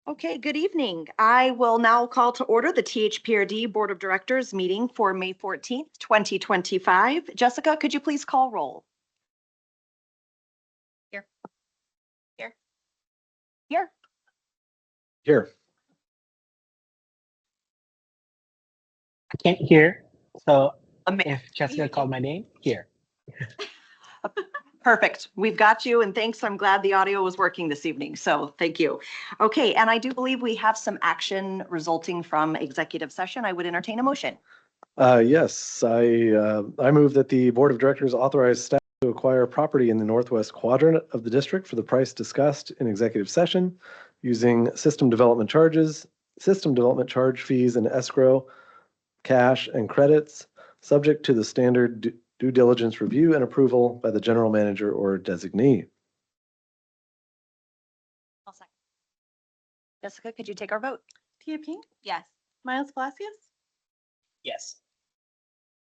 Okay, good evening. I will now call to order the THPRD Board of Directors meeting for May 14th, 2025. Jessica, could you please call roll? Here. Here. Here. Here. I can't hear, so Ama- if Jessica called my name, here. Perfect. We've got you, and thanks. I'm glad the audio was working this evening, so thank you. Okay, and I do believe we have some action resulting from executive session. I would entertain a motion. Yes, I move that the Board of Directors authorize staff to acquire property in the northwest quadrant of the district for the price discussed in executive session using system development charges, system development charge fees and escrow, cash and credits, subject to the standard due diligence review and approval by the general manager or designee. I'll second. Jessica, could you take our vote? Tia Pink, Yes. Miles Palacios, Yes.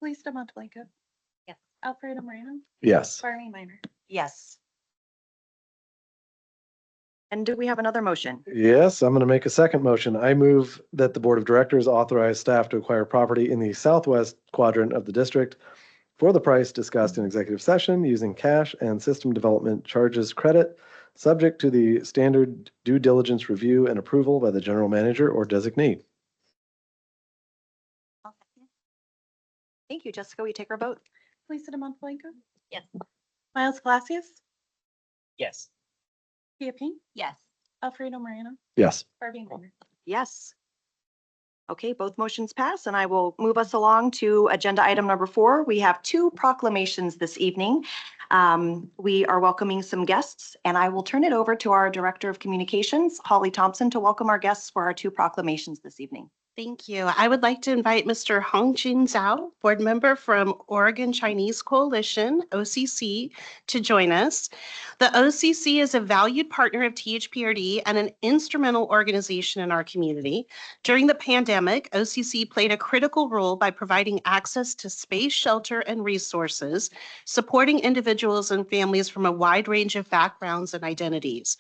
Lisa Monteblanco. Yes. Alfredo Moreno, Yes. Barney Miner. Yes. And do we have another motion? Yes, I'm going to make a second motion. I move that the Board of Directors authorize staff to acquire property in the southwest quadrant of the district for the price discussed in executive session using cash and system development charges credit, subject to the standard due diligence review and approval by the general manager or designee. Thank you, Jessica. Will you take our vote? Lisa Monteblanco. Yes. Miles Palacios, Yes. Tia Pink, Yes. Alfredo Moreno, Yes. Barney Miner. Yes. Okay, both motions pass, and I will move us along to agenda item number 4. We have 2 proclamations this evening. We are welcoming some guests, and I will turn it over to our Director of Communications, Holly Thompson, to welcome our guests for our 2 proclamations this evening. Thank you. I would like to invite Mr. Hongjin Zhao, board member from Oregon Chinese Coalition, OCC, to join us. The OCC is a valued partner of THPRD and an instrumental organization in our community. During the pandemic, OCC played a critical role by providing access to space, shelter, and resources, supporting individuals and families from a wide range of backgrounds and identities.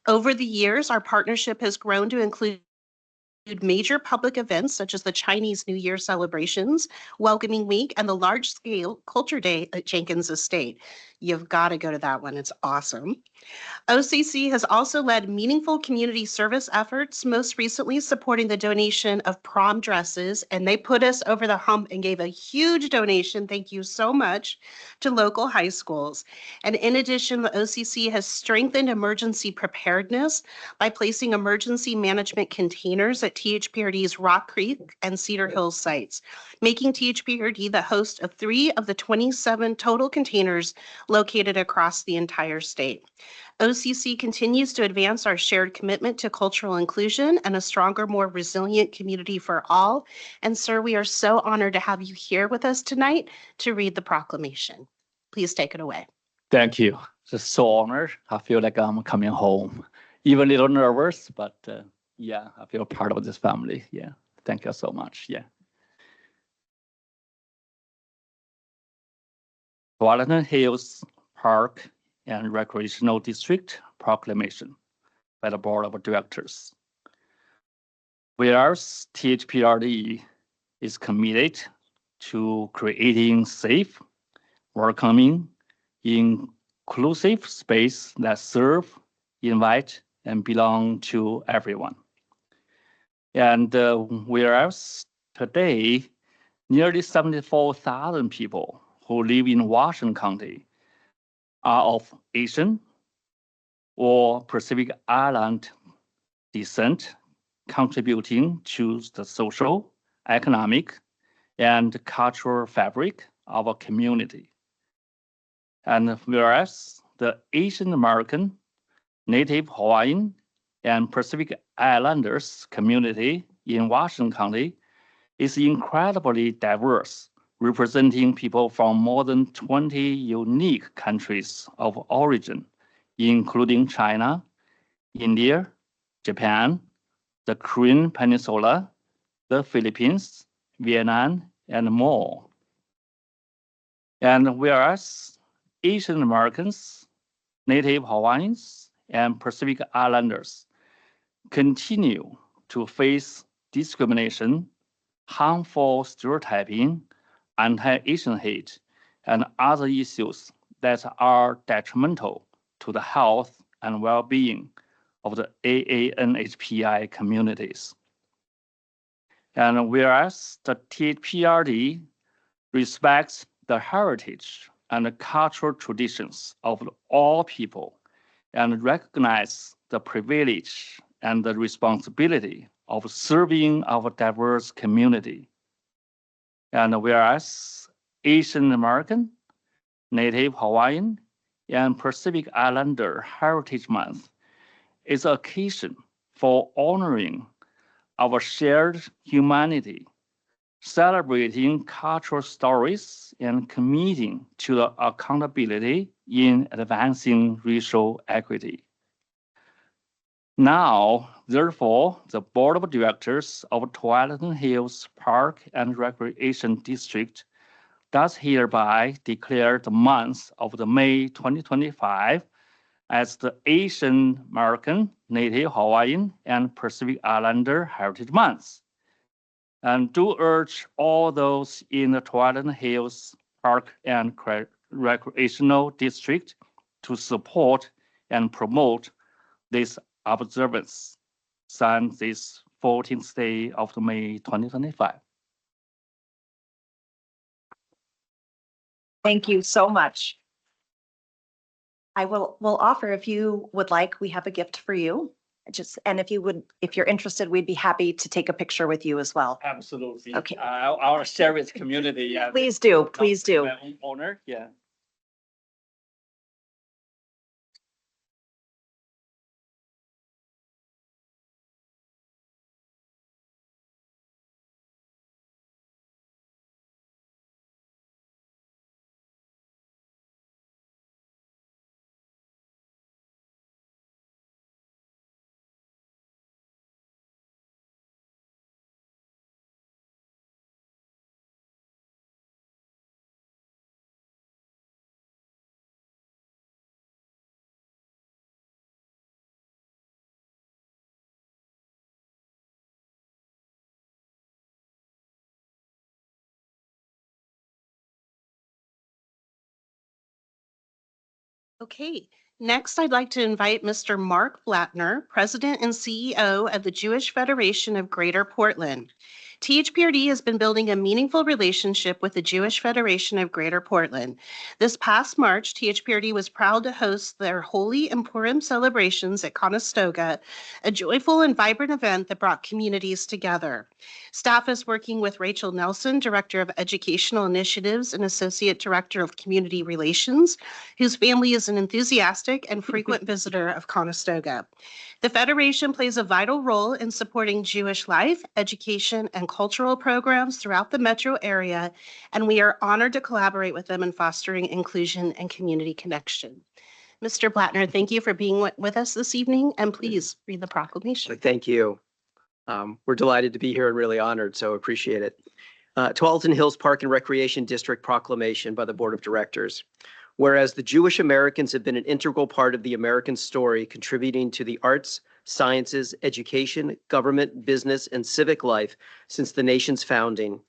Over the years, our partnership has grown to include major public events such as the Chinese New Year celebrations, Welcoming Week, and the large-scale Culture Day at Jenkins Estate. You've got to go to that one. It's awesome. OCC has also led meaningful community service efforts, most recently supporting the donation of prom dresses, and they put us over the hump and gave a huge donation, thank you so much, to local high schools. And in addition, the OCC has strengthened emergency preparedness by placing emergency management containers at THPRD's Rock Creek and Cedar Hills sites, making THPRD the host of 3 of the 27 total containers located across the entire state. OCC continues to advance our shared commitment to cultural inclusion and a stronger, more resilient community for all. And sir, we are so honored to have you here with us tonight to read the proclamation. Please take it away. Thank you. Just so honored. I feel like I'm coming home. Even a little nervous, but yeah, I feel part of this family. Yeah. Thank you so much. Yeah. Walton Hills Park and Recreational District Proclamation by the Board of Directors. Whereas THPRD is committed to creating safe, welcoming, inclusive space that serve, invite, and belong to everyone. And whereas today, nearly 74,000 people who live in Washington County are of Asian or Pacific Island descent, contributing to the social, economic, and cultural fabric of a community. And whereas the Asian American, Native Hawaiian, and Pacific Islanders community in Washington County is incredibly diverse, representing people from more than 20 unique countries of origin, including China, India, Japan, the Korean Peninsula, the Philippines, Vietnam, and more. And whereas Asian Americans, Native Hawaiians, and Pacific Islanders continue to face discrimination, harmful stereotyping, anti-Asian hate, and other issues that are detrimental to the health and well-being of the AANHPI communities. And whereas the THPRD respects the heritage and the cultural traditions of all people and recognize the privilege and the responsibility of serving our diverse community. And whereas Asian American, Native Hawaiian, and Pacific Islander Heritage Month is an occasion for honoring our shared humanity, celebrating cultural stories, and committing to the accountability in advancing racial equity. Now, therefore, the Board of Directors of Tualatin Hills Park and Recreation District does hereby declare the month of May 2025 as the Asian American, Native Hawaiian, and Pacific Islander Heritage Month. And do urge all those in the Tualatin Hills Park and Recreational District to support and promote this observance on this 14th day of May 2025. Thank you so much. I will offer, if you would like, we have a gift for you. And if you're interested, we'd be happy to take a picture with you as well. Absolutely. Okay. Our share with community. Yeah. Please do, please do. My own honor. Yeah. Okay, next I'd like to invite Mr. Mark Blattner, President and CEO of the Jewish Federation of Greater Portland. THPRD has been building a meaningful relationship with the Jewish Federation of Greater Portland. This past March, THPRD was proud to host their Holy and Purim celebrations at Conestoga, a joyful and vibrant event that brought communities together. Staff is working with Rachel Nelson, Director of Educational Initiatives and Associate Director of Community Relations, whose family is an enthusiastic and frequent visitor of Conestoga. The Federation plays a vital role in supporting Jewish life, education, and cultural programs throughout the metro area, and we are honored to collaborate with them in fostering inclusion and community connection. Mr. Blattner, thank you for being with us this evening, and please read the proclamation. Thank you. We're delighted to be here and really honored, so appreciate it. Tualatin Hills Park and Recreation District proclamation by the Board of Directors. Whereas the Jewish Americans have been an integral part of the American story, contributing to the arts, sciences, education, government, business, and civic life since the nation's founding.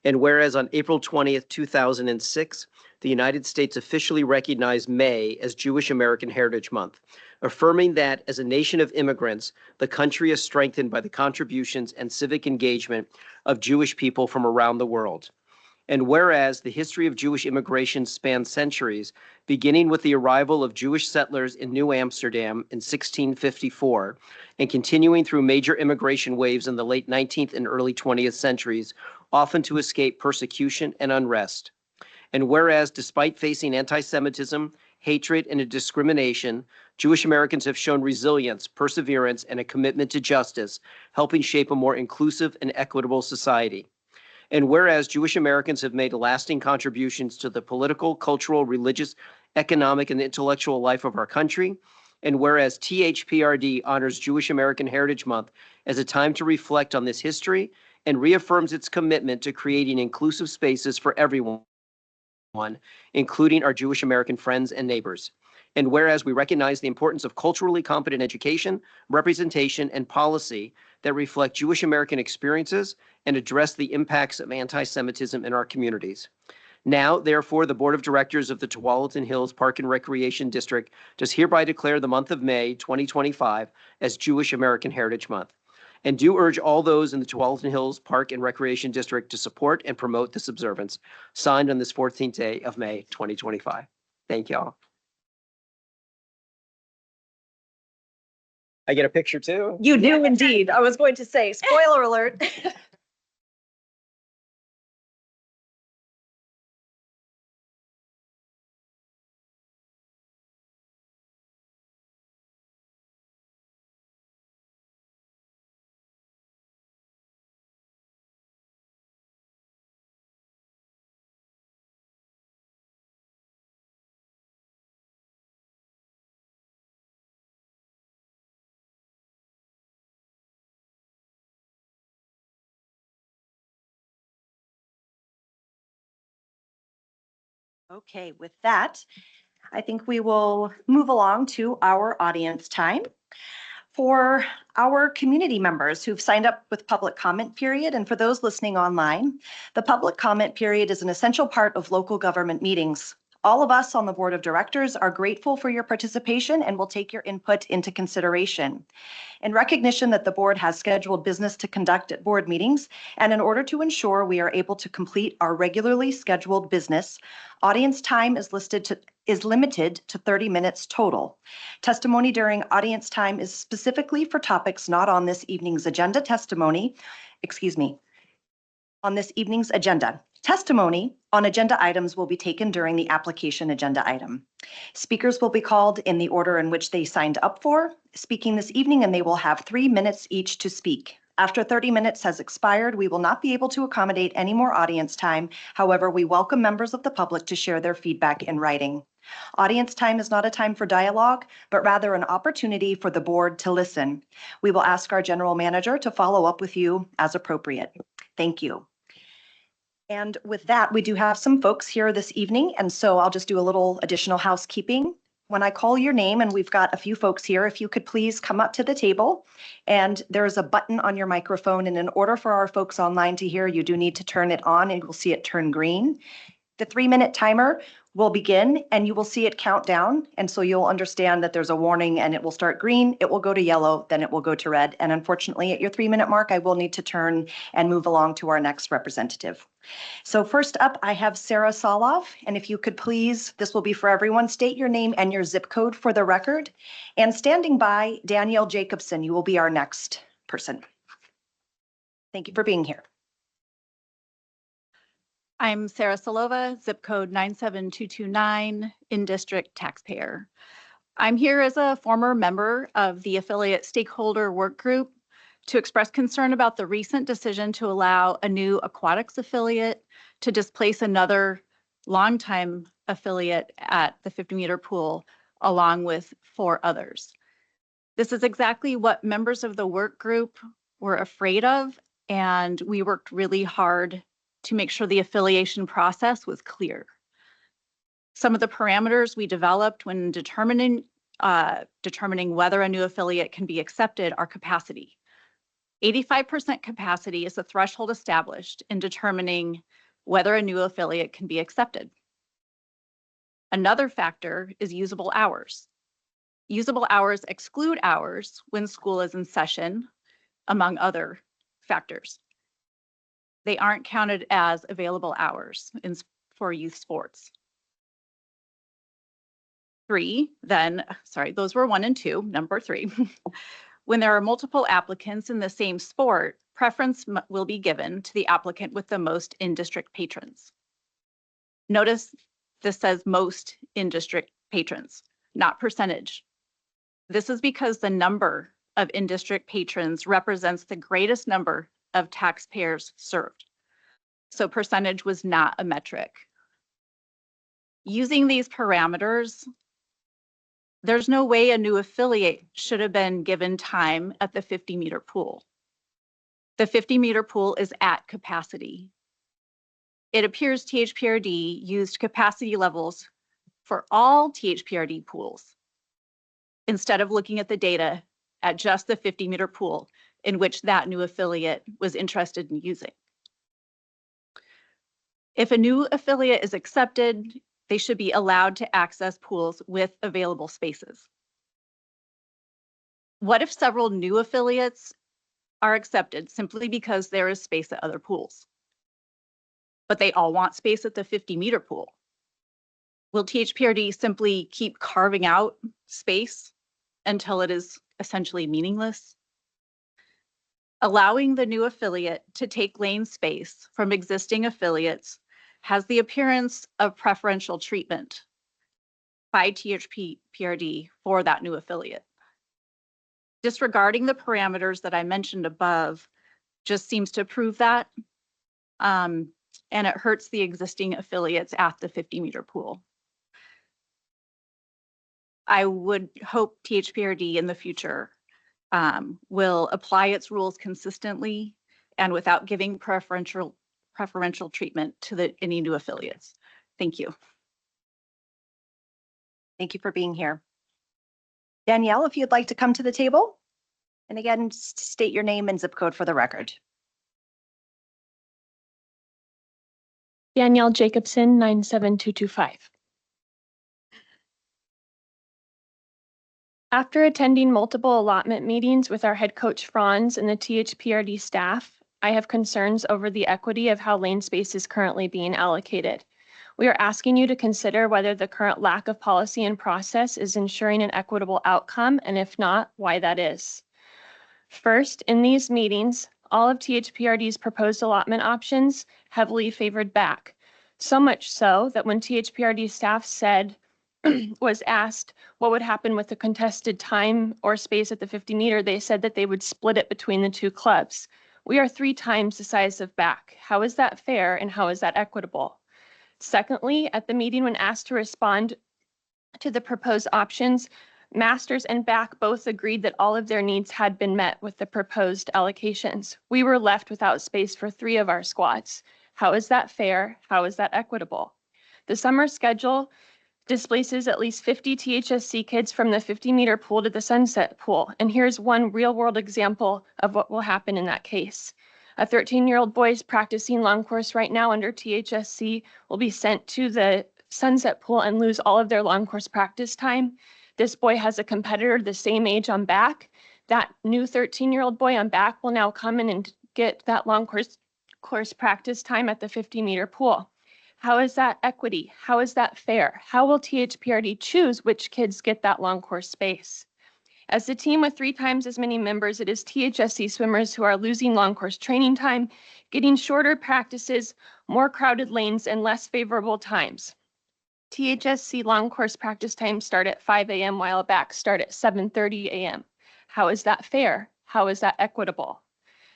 And whereas on April 20th, 2006, the United States officially recognized May as Jewish American Heritage Month, affirming that as a nation of immigrants, the country is strengthened by the contributions and civic engagement of Jewish people from around the world. And whereas the history of Jewish immigration spans centuries, beginning with the arrival of Jewish settlers in New Amsterdam in 1654, and continuing through major immigration waves in the late 19th and early 20th centuries, often to escape persecution and unrest. And whereas despite facing anti-Semitism, hatred, and discrimination, Jewish Americans have shown resilience, perseverance, and a commitment to justice, helping shape a more inclusive and equitable society. And whereas Jewish Americans have made lasting contributions to the political, cultural, religious, economic, and intellectual life of our country, and whereas THPRD honors Jewish American Heritage Month as a time to reflect on this history and reaffirms its commitment to creating inclusive spaces for everyone, including our Jewish American friends and neighbors. And whereas we recognize the importance of culturally competent education, representation, and policy that reflect Jewish American experiences and address the impacts of anti-Semitism in our communities. Now, therefore, the Board of Directors of the Tualatin Hills Park and Recreation District does hereby declare the month of May 2025 as Jewish American Heritage Month, and do urge all those in the Tualatin Hills Park and Recreation District to support and promote this observance, signed on this 14th day of May 2025. Thank you all. I get a picture too? You do indeed. I was going to say, spoiler alert. Okay, with that, I think we will move along to our audience time. For our community members who've signed up with public comment period, and for those listening online, the public comment period is an essential part of local government meetings. All of us on the Board of Directors are grateful for your participation and will take your input into consideration. In recognition that the board has scheduled business to conduct at board meetings, and in order to ensure we are able to complete our regularly scheduled business, audience time is limited to 30 minutes total. Testimony during audience time is specifically for topics not on this evening's agenda. On this evening's agenda. Testimony on agenda items will be taken during the application agenda item. Speakers will be called in the order in which they signed up for speaking this evening, and they will have 3 minutes each to speak. After 30 minutes has expired, we will not be able to accommodate any more audience time. However, we welcome members of the public to share their feedback in writing. Audience time is not a time for dialogue, but rather an opportunity for the board to listen. We will ask our general manager to follow up with you as appropriate. Thank you. And with that, we do have some folks here this evening, and so I'll just do a little additional housekeeping. When I call your name, and we've got a few folks here, if you could please come up to the table, and there's a button on your microphone, and in order for our folks online to hear, you do need to turn it on, and you'll see it turn green. The 3-minute timer will begin, and you will see it count down, and so you'll understand that there's a warning, and it will start green, it will go to yellow, then it will go to red, and unfortunately, at your 3-minute mark, I will need to turn and move along to our next representative. So first up, I have Sarah Soloff, and if you could please, this will be for everyone, state your name and your zip code for the record. And standing by, Danielle Jacobson, you will be our next person. Thank you for being here. I'm Sarah Solova, zip code 97229, in-district taxpayer. I'm here as a former member of the affiliate stakeholder work group to express concern about the recent decision to allow a new aquatics affiliate to displace another longtime affiliate at the 50-meter pool, along with 4 others. This is exactly what members of the work group were afraid of, and we worked really hard to make sure the affiliation process was clear. Some of the parameters we developed when determining whether a new affiliate can be accepted are capacity. 85% capacity is the threshold established in determining whether a new affiliate can be accepted. Another factor is usable hours. Usable hours exclude hours when school is in session, among other factors. They aren't counted as available hours for youth sports. Those were 1 and 2, number 3. When there are multiple applicants in the same sport, preference will be given to the applicant with the most in-district patrons. Notice this says most in-district patrons, not percentage. This is because the number of in-district patrons represents the greatest number of taxpayers served. So percentage was not a metric. Using these parameters, there's no way a new affiliate should have been given time at the 50-meter pool. The 50-meter pool is at capacity. It appears THPRD used capacity levels for all THPRD pools instead of looking at the data at just the 50-meter pool in which that new affiliate was interested in using. If a new affiliate is accepted, they should be allowed to access pools with available spaces. What if several new affiliates are accepted simply because there is space at other pools, but they all want space at the 50-meter pool? Will THPRD simply keep carving out space until it is essentially meaningless? Allowing the new affiliate to take lane space from existing affiliates has the appearance of preferential treatment by THPRD for that new affiliate. Disregarding the parameters that I mentioned above just seems to prove that, and it hurts the existing affiliates at the 50-meter pool. I would hope THPRD in the future will apply its rules consistently and without giving preferential treatment to any new affiliates. Thank you. Thank you for being here. Danielle, if you'd like to come to the table. And again, state your name and zip code for the record. Danielle Jacobson, 97225. After attending multiple allotment meetings with our head coach Franz and the THPRD staff, I have concerns over the equity of how lane space is currently being allocated. We are asking you to consider whether the current lack of policy and process is ensuring an equitable outcome, and if not, why that is. First, in these meetings, all of THPRD's proposed allotment options heavily favored back. So much so that when THPRD staff was asked what would happen with the contested time or space at the 50-meter, they said that they would split it between the two clubs. We are 3 times the size of back. How is that fair and how is that equitable? Secondly, at the meeting when asked to respond to the proposed options, Masters and back both agreed that all of their needs had been met with the proposed allocations. We were left without space for 3 of our squads. How is that fair? How is that equitable? The summer schedule displaces at least 50 THSC kids from the 50-meter pool to the Sunset pool. And here's one real-world example of what will happen in that case. A 13-year-old boy is practicing long course right now under THSC will be sent to the Sunset pool and lose all of their long course practice time. This boy has a competitor the same age on back. That new 13-year-old boy on back will now come in and get that long course practice time at the 50-meter pool. How is that equity? How is that fair? How will THPRD choose which kids get that long course space? As the team with 3 times as many members, it is THSC swimmers who are losing long course training time, getting shorter practices, more crowded lanes, and less favorable times. THSC long course practice times start at 5 a.m. while back start at 7:30 a.m. How is that fair? How is that equitable?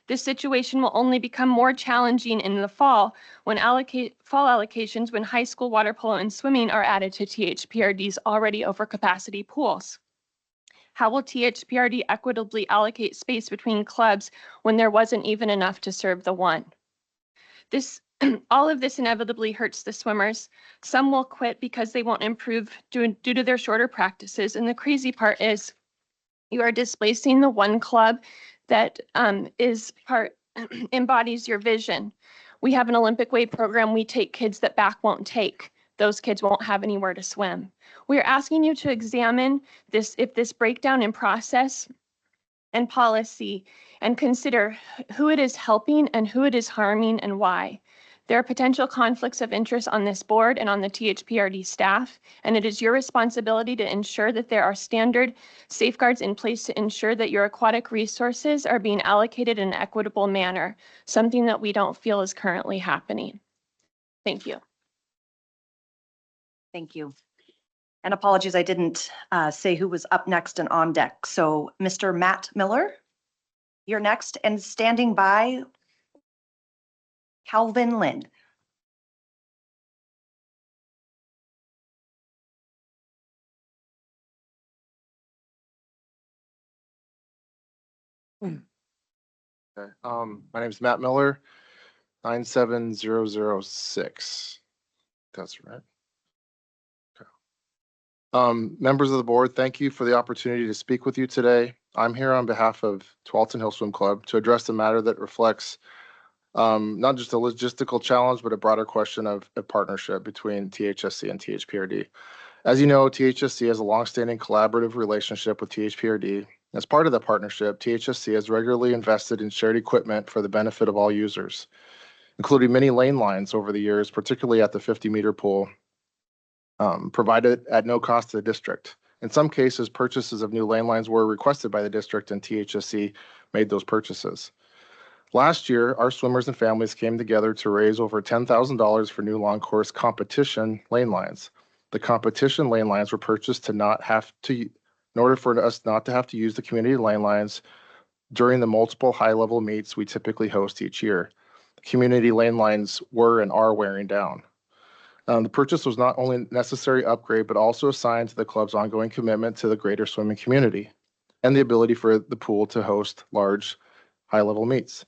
This situation will only become more challenging in the fall when fall allocations when high school water polo and swimming are added to THPRD's already overcapacity pools. How will THPRD equitably allocate space between clubs when there wasn't even enough to serve the one? All of this inevitably hurts the swimmers. Some will quit because they won't improve due to their shorter practices. And the crazy part is you are displacing the one club that embodies your vision. We have an Olympic way program. We take kids that back won't take. Those kids won't have anywhere to swim. We are asking you to examine if this breakdown in process and policy and consider who it is helping and who it is harming and why. There are potential conflicts of interest on this board and on the THPRD staff, and it is your responsibility to ensure that there are standard safeguards in place to ensure that your aquatic resources are being allocated in an equitable manner, something that we don't feel is currently happening. Thank you. Thank you. And apologies, I didn't say who was up next and on deck. So Mr. Matt Miller, you're next, and standing by, Calvin Lind. Okay. My name is Matt Miller, 97006. That's right. Okay. Members of the board, thank you for the opportunity to speak with you today. I'm here on behalf of Tualatin Hill Swim Club to address a matter that reflects not just a logistical challenge, but a broader question of a partnership between THSC and THPRD. As you know, THSC has a longstanding collaborative relationship with THPRD. As part of the partnership, THSC has regularly invested in shared equipment for the benefit of all users, including many lane lines over the years, particularly at the 50-meter pool, provided at no cost to the district. In some cases, purchases of new lane lines were requested by the district, and THSC made those purchases. Last year, our swimmers and families came together to raise over $10,000 for new long course competition lane lines. The competition lane lines were purchased in order for us not to have to use the community lane lines during the multiple high-level meets we typically host each year. The community lane lines were and are wearing down. The purchase was not only a necessary upgrade, but also a sign to the club's ongoing commitment to the greater swimming community and the ability for the pool to host large high-level meets.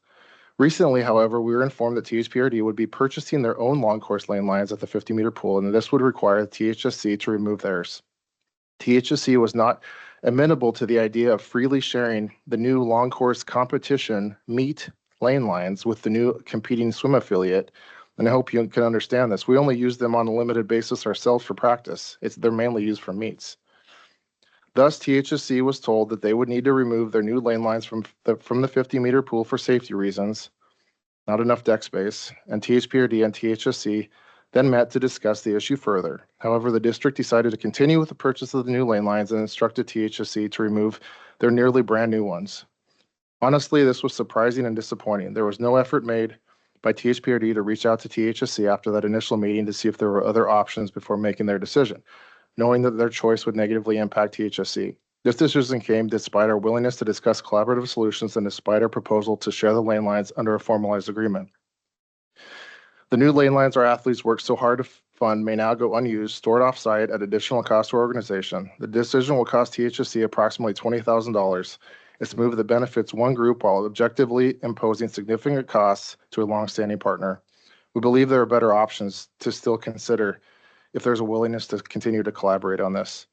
Recently, however, we were informed that THPRD would be purchasing their own long course lane lines at the 50-meter pool, and this would require THSC to remove theirs. THSC was not amenable to the idea of freely sharing the new long course competition meet lane lines with the new competing swim affiliate, and I hope you can understand this. We only use them on a limited basis ourselves for practice. They're mainly used for meets. Thus, THSC was told that they would need to remove their new lane lines from the 50-meter pool for safety reasons, not enough deck space, and THPRD and THSC then met to discuss the issue further. However, the district decided to continue with the purchase of the new lane lines and instructed THSC to remove their nearly brand new ones. Honestly, this was surprising and disappointing. There was no effort made by THPRD to reach out to THSC after that initial meeting to see if there were other options before making their decision, knowing that their choice would negatively impact THSC. This decision came despite our willingness to discuss collaborative solutions and despite our proposal to share the lane lines under a formalized agreement. The new lane lines our athletes worked so hard to fund may now go unused, stored off-site at additional cost to our organization. The decision will cost THSC approximately $20,000. It's a move that benefits one group while objectively imposing significant costs to a longstanding partner. We believe there are better options to still consider if there's a willingness to continue to collaborate on this.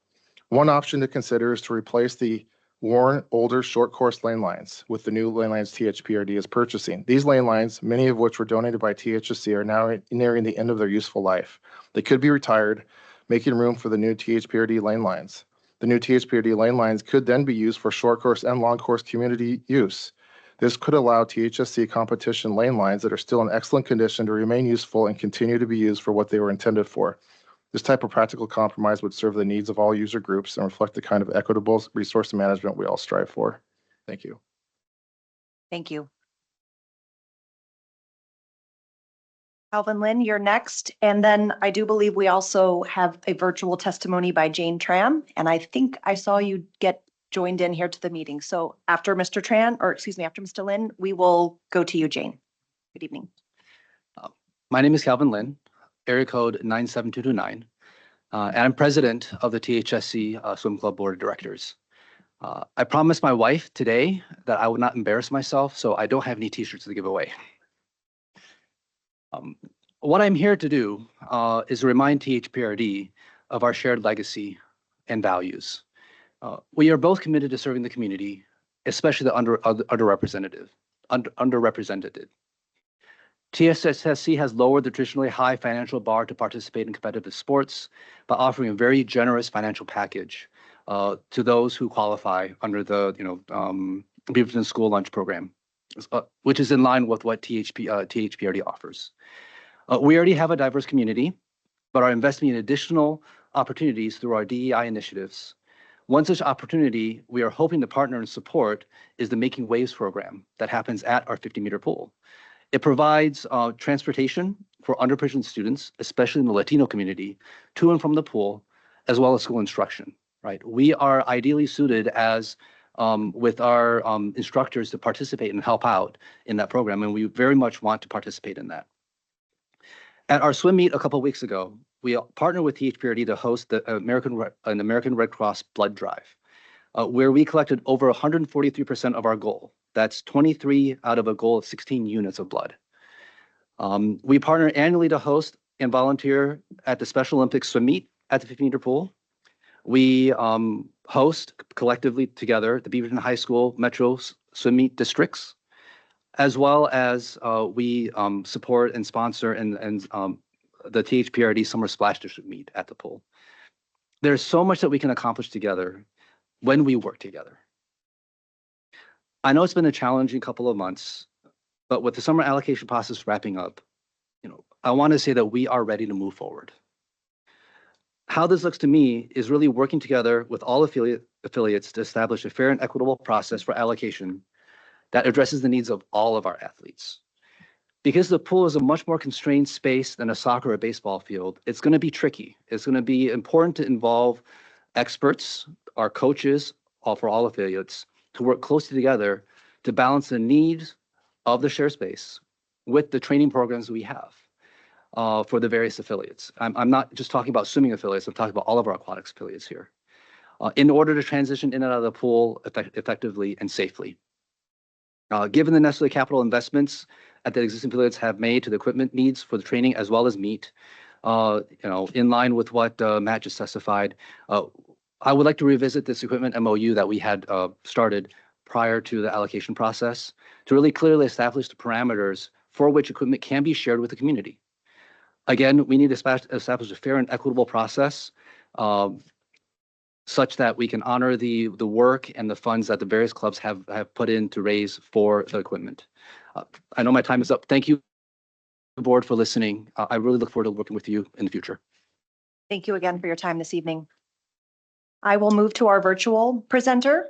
One option to consider is to replace the worn, older, short course lane lines with the new lane lines THPRD is purchasing. These lane lines, many of which were donated by THSC, are now nearing the end of their useful life. They could be retired, making room for the new THPRD lane lines. The new THPRD lane lines could then be used for short course and long course community use. This could allow THSC competition lane lines that are still in excellent condition to remain useful and continue to be used for what they were intended for. This type of practical compromise would serve the needs of all user groups and reflect the kind of equitable resource management we all strive for. Thank you. Thank you. Calvin Lynn, you're next. And then I do believe we also have a virtual testimony by Jane Tran. And I think I saw you get joined in here to the meeting. So after Mr. Tran, or excuse me, after Mr. Lynn, we will go to you, Jane. Good evening. My name is Calvin Lynn, area code 97229, and I'm president of the THSC Swim Club Board of Directors. I promised my wife today that I would not embarrass myself, so I don't have any t-shirts to give away. What I'm here to do is remind THPRD of our shared legacy and values. We are both committed to serving the community, especially the underrepresented. THSC has lowered the traditionally high financial bar to participate in competitive sports by offering a very generous financial package to those who qualify under the Beaverton School Lunch Program, which is in line with what THPRD offers. We already have a diverse community, but are investing in additional opportunities through our DEI initiatives. One such opportunity we are hoping to partner and support is the Making Waves program that happens at our 50-meter pool. It provides transportation for underprivileged students, especially in the Latino community, to and from the pool, as well as school instruction, right? We are ideally suited as with our instructors to participate and help out in that program, and we very much want to participate in that. At our swim meet a couple of weeks ago, we partnered with THPRD to host an American Red Cross blood drive, where we collected over 143% of our goal. That's 23 out of a goal of 16 units of blood. We partner annually to host and volunteer at the Special Olympics swim meet at the 50-meter pool. We host collectively together the Beaverton High School Metro Swim Meet districts, as well as we support and sponsor and the THPRD Summer Splash District Meet at the pool. There's so much that we can accomplish together when we work together. I know it's been a challenging couple of months, but with the summer allocation process wrapping up, I want to say that we are ready to move forward. How this looks to me is really working together with all affiliates to establish a fair and equitable process for allocation that addresses the needs of all of our athletes. Because the pool is a much more constrained space than a soccer or baseball field, it's going to be tricky. It's going to be important to involve experts, our coaches, for all affiliates, to work closely together to balance the needs of the share space with the training programs we have for the various affiliates. I'm not just talking about swimming affiliates, I'm talking about all of our aquatics affiliates here, in order to transition in and out of the pool effectively and safely. Given the necessary capital investments that the existing affiliates have made to the equipment needs for the training as well as meet, in line with what Matt just testified, I would like to revisit this equipment MOU that we had started prior to the allocation process to really clearly establish the parameters for which equipment can be shared with the community. Again, we need to establish a fair and equitable process such that we can honor the work and the funds that the various clubs have put in to raise for the equipment. I know my time is up. Thank you, board, for listening. I really look forward to working with you in the future. Thank you again for your time this evening. I will move to our virtual presenter.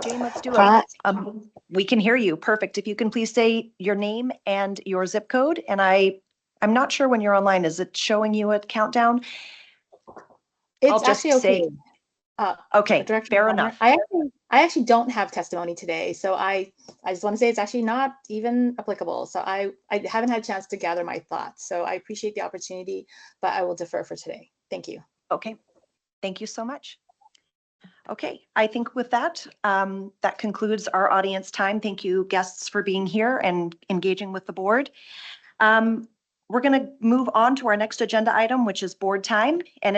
Jane, let's do it. We can hear you. Perfect. If you can please say your name and your zip code. And I'm not sure when you're online. Is it showing you a countdown? It's actually okay. Okay, Director fair Warner, enough. I actually don't have testimony today, so I just want to say it's actually not even applicable. So I haven't had a chance to gather my thoughts. So I appreciate the opportunity, but I will defer for today. Thank you. Okay, thank you so much. Okay, I think with that, that concludes our audience time. Thank you, guests, for being here and engaging with the board. We're going to move on to our next agenda item, which is board time. And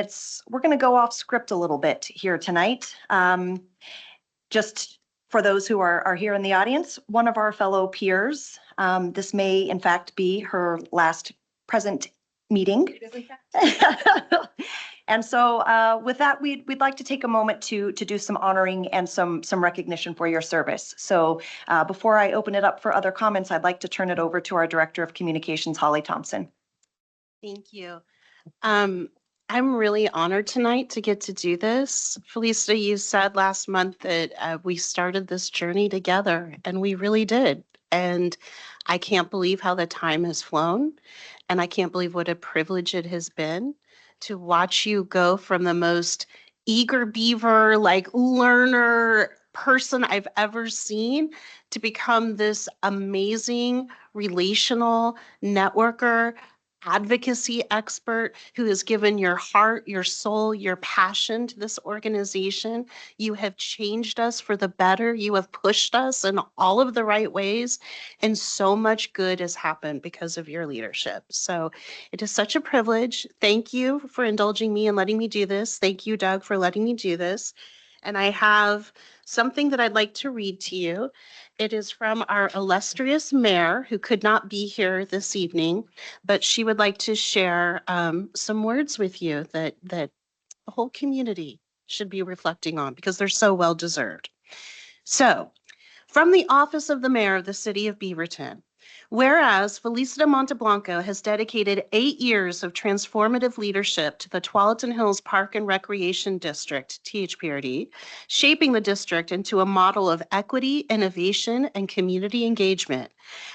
we're going to go off script a little bit here tonight. Just for those who are here in the audience, one of our fellow peers, this may in fact be her last present meeting. And so with that, we'd like to take a moment to do some honoring and some recognition for your service. So before I open it up for other comments, I'd like to turn it over to our Director of Communications, Holly Thompson. Thank you. I'm really honored tonight to get to do this. Felicia, you said last month that we started this journey together, and we really did. And I can't believe how the time has flown, and I can't believe what a privilege it has been to watch you go from the most eager beaver, learner person I've ever seen to become this amazing relational networker, advocacy expert who has given your heart, your soul, your passion to this organization. You have changed us for the better. You have pushed us in all of the right ways, and so much good has happened because of your leadership. So it is such a privilege. Thank you for indulging me and letting me do this. Thank you, Doug, for letting me do this. And I have something that I'd like to read to you. It is from our illustrious mayor, who could not be here this evening, but she would like to share some words with you that the whole community should be reflecting on because they're so well deserved. So, from the office of the mayor of the city of Beaverton, whereas Felicita Monteblanco has dedicated 8 years of transformative leadership to the Tualatin Hills Park and Recreation District, THPRD, shaping the district into a model of equity, innovation, and community engagement.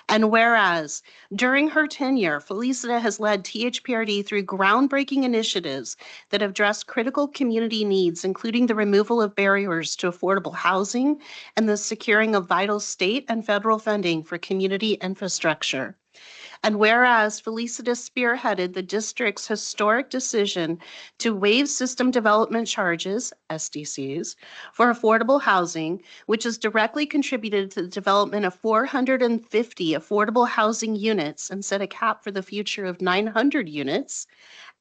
And whereas during her tenure, Felicita has led THPRD through groundbreaking initiatives that have addressed critical community needs, including the removal of barriers to affordable housing and the securing of vital state and federal funding for community infrastructure. And whereas Felicita spearheaded the district's historic decision to waive system development charges, SDCs, for affordable housing, which has directly contributed to the development of 450 affordable housing units and set a cap for the future of 900 units.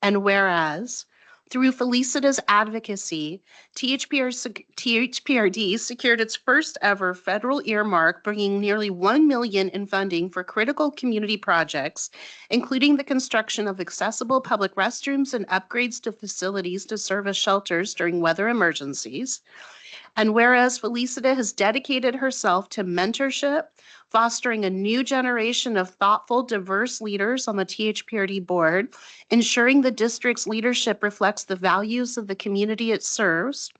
And whereas Through Felicita's advocacy, THPRD secured its first ever federal earmark, bringing nearly $1 million in funding for critical community projects, including the construction of accessible public restrooms and upgrades to facilities to serve as shelters during weather emergencies. And whereas Felicita has dedicated herself to mentorship, fostering a new generation of thoughtful, diverse leaders on the THPRD board, ensuring the district's leadership reflects the values of the community it serves,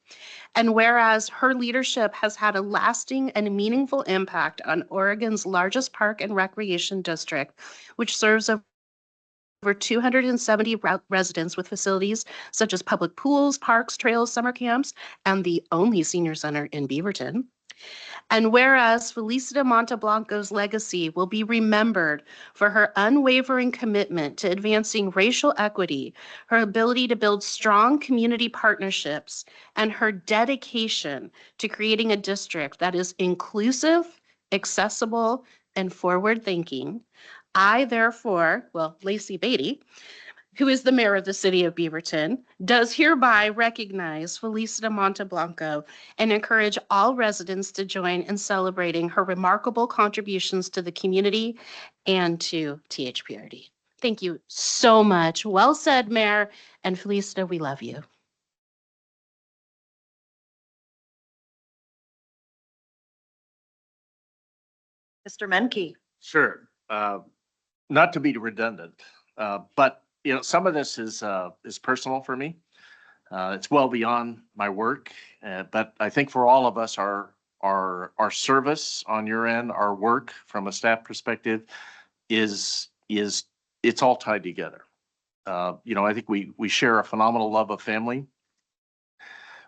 and whereas her leadership has had a lasting and meaningful impact on Oregon's largest park and recreation district, which serves over 270 residents with facilities such as public pools, parks, trails, summer camps, and the only senior center in Beaverton. And whereas Felicita Monteblanco's legacy will be remembered for her unwavering commitment to advancing racial equity, her ability to build strong community partnerships, and her dedication to creating a district that is inclusive, accessible, and forward-thinking, I therefore, Lacey Beatty, who is the mayor of the city of Beaverton, does hereby recognize Felicita Monteblanco and encourage all residents to join in celebrating her remarkable contributions to the community and to THPRD. Thank you so much. Well said, Mayor. And Felicita, we love you. Mr. Menke. Sure. Not to be redundant, but some of this is personal for me. It's well beyond my work, but I think for all of us, our service on your end, our work from a staff perspective, is it's all tied together. I think we share a phenomenal love of family.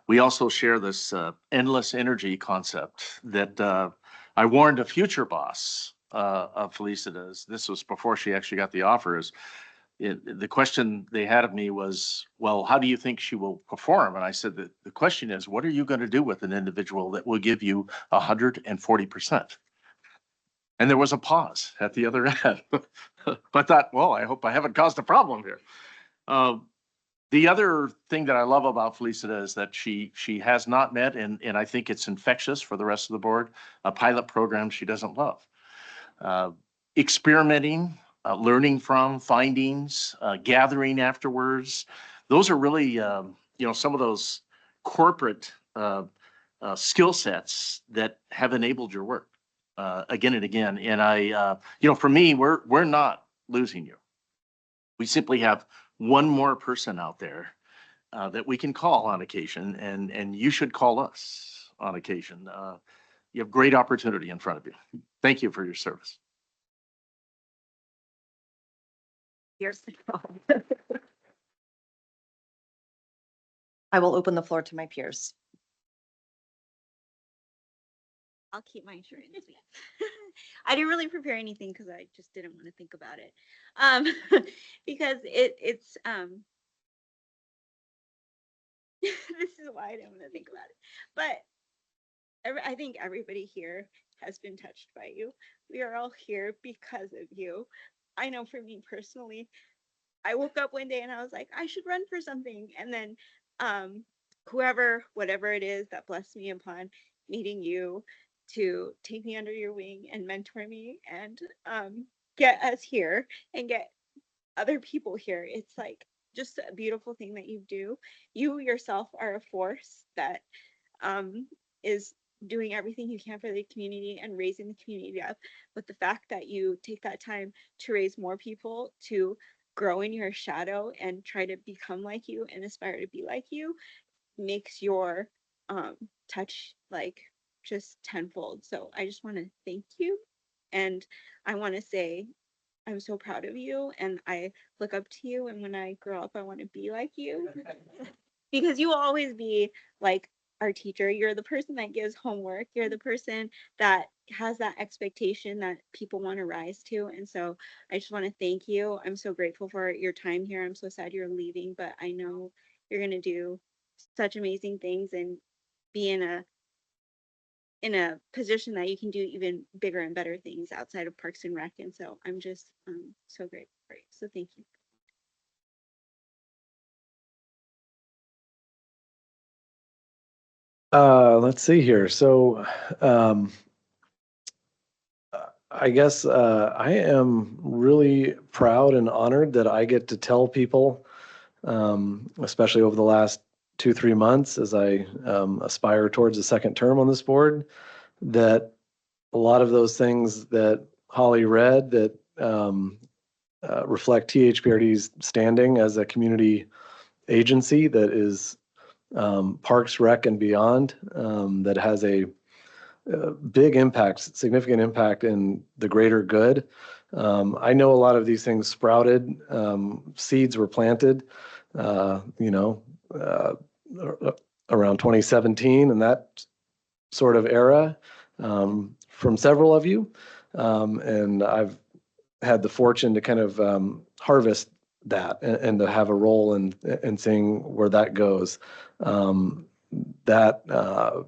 We also share this endless energy concept that I warned a future boss of Felicita's. This was before she actually got the offers. The question they had of me was, well, how do you think she will perform? And I said that the question is, what are you going to do with an individual that will give you 140%? And there was a pause at the other end. I thought, well, I hope I haven't caused a problem here. The other thing that I love about Felicita is that she has not met, and I think it's infectious for the rest of the board, a pilot program she doesn't love. Experimenting, learning from findings, gathering afterwards. Those are really, some of those corporate skill sets that have enabled your work again and again. And for me, we're not losing you. We simply have one more person out there that we can call on occasion, and you should call us on occasion. You have great opportunity in front of you. Thank you for your service. Here's I will open the floor to my peers. I'll keep mine short and sweet. I didn't really prepare anything because I just didn't want to think about it. Because it's this is why I didn't want to think about it. But I think everybody here has been touched by you. We are all here because of you. I know for me personally, I woke up one day and I was like, I should run for something. And then whatever it is that blessed me upon meeting you to take me under your wing and mentor me and get us here and get other people here. It's like just a beautiful thing that you do. You yourself are a force that is doing everything you can for the community and raising the community up. But the fact that you take that time to raise more people to grow in your shadow and try to become like you and aspire to be like you makes your touch like just tenfold. So I just want to thank you, and I want to say I'm so proud of you, and I look up to you, and when I grow up I want to be like you because you will always be like our teacher. You're the person that gives homework. You're the person that has that expectation that people want to rise to. And so I just want to thank you. I'm so grateful for your time here. I'm so sad you're leaving, but I know you're going to do such amazing things and be in a position that you can do even bigger and better things outside of Parks and Rec. And so I'm just so grateful for you. So thank you. Let's see here. So, I guess I am really proud and honored that I get to tell people, especially over the last 2, 3 months, as I aspire towards a second term on this board, that a lot of those things that Holly read that reflect THPRD's standing as a community agency that is Parks, Rec, and beyond, that has a big impact, significant impact in the greater good. I know a lot of these things sprouted, seeds were planted, you know, around 2017 and that sort of era, from several of you. And I've had the fortune to kind of harvest that and to have a role in seeing where that goes. That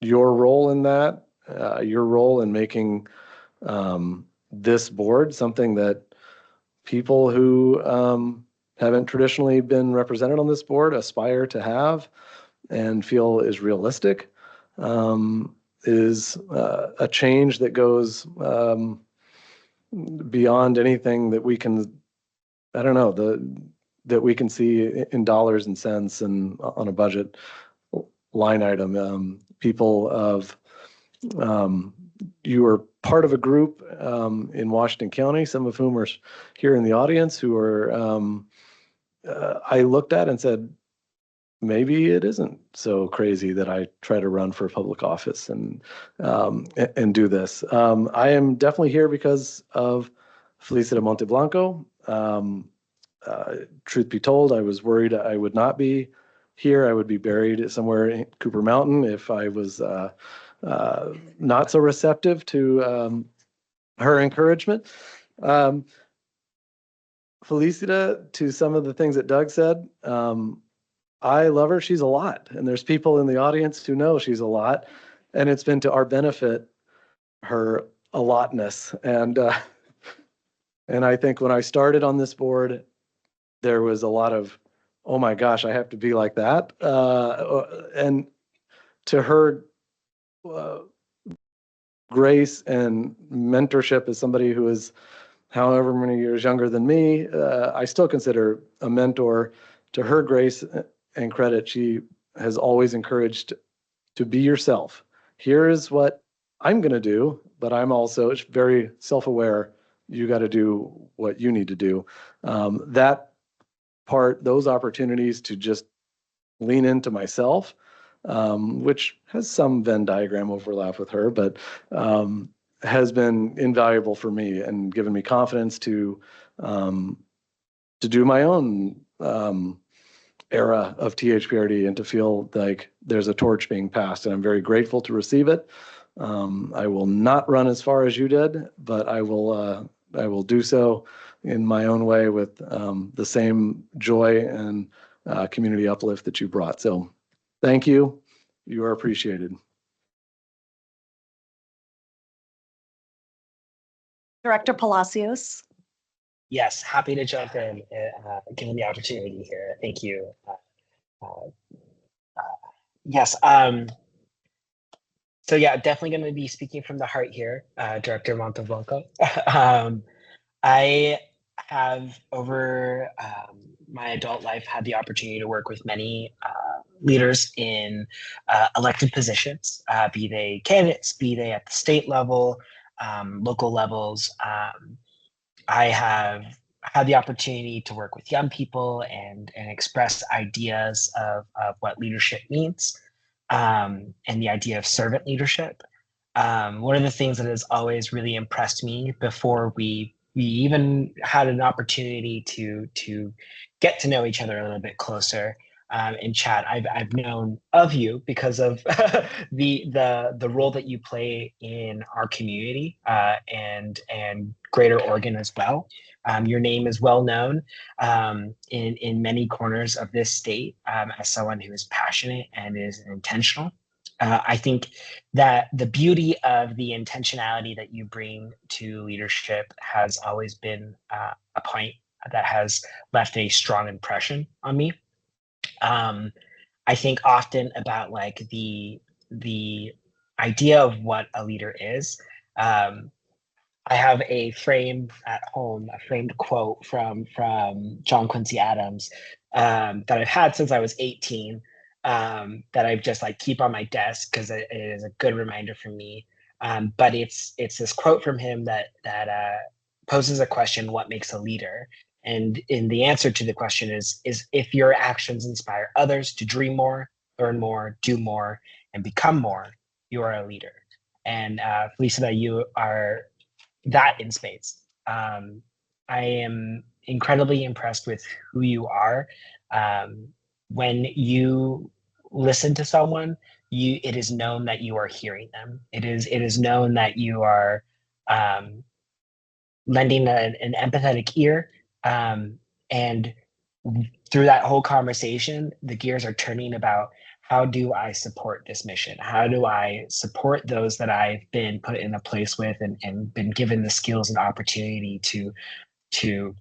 your role in that, your role in making this board something that people who haven't traditionally been represented on this board aspire to have and feel is realistic, is a change that goes beyond anything that we can, I don't know, that we can see in dollars and cents and on a budget line item. People of, you are part of a group in Washington County, some of whom are here in the audience, who are, I looked at and said, maybe it isn't so crazy that I try to run for public office and do this. I am definitely here because of Felicita Monteblanco. Truth be told, I was worried I would not be here. I would be buried somewhere in Cooper Mountain if I was not so receptive to her encouragement. Felicita, to some of the things that Doug said, I love her. She's a lot. And there's people in the audience who know she's a lot. And it's been to our benefit, her a lotness. And I think when I started on this board, there was a lot of, oh my gosh, I have to be like that. And to her grace and mentorship as somebody who is however many years younger than me, I still consider a mentor. To her grace and credit, she has always encouraged to be yourself. Here is what I'm going to do, but I'm also very self-aware. You got to do what you need to do. That part, those opportunities to just lean into myself, which has some Venn diagram overlap with her, but has been invaluable for me and given me confidence to do my own era of THPRD and to feel like there's a torch being passed. And I'm very grateful to receive it. I will not run as far as you did, but I will do so in my own way with the same joy and community uplift that you brought. So thank you. You are appreciated. Director Palacios. Yes, happy to jump in, given the opportunity here. Thank you. Yes. So yeah, definitely going to be speaking from the heart here, Director Monteblanco. I have over my adult life had the opportunity to work with many leaders in elected positions, be they candidates, be they at the state level, local levels. I have had the opportunity to work with young people and express ideas of what leadership means, and the idea of servant leadership. One of the things that has always really impressed me before we even had an opportunity to get to know each other a little bit closer in chat, I've known of you because of the role that you play in our community and Greater Oregon as well. Your name is well known in many corners of this state as someone who is passionate and is intentional. I think that the beauty of the intentionality that you bring to leadership has always been a point that has left a strong impression on me. I think often about like the idea of what a leader is. I have a frame at home, a framed quote from John Quincy Adams that I've had since I was 18. That I just like keep on my desk because it is a good reminder for me. But it's this quote from him that poses a question: what makes a leader? And in the answer to the question is if your actions inspire others to dream more, learn more, do more, and become more, you are a leader. And Felicita, you are that in spades. I am incredibly impressed with who you are. When you listen to someone, it is known that you are hearing them. It is known that you are lending an empathetic ear. And through that whole conversation, the gears are turning about how do I support this mission? How do I support those that I've been put in a place with and been given the skills and opportunity to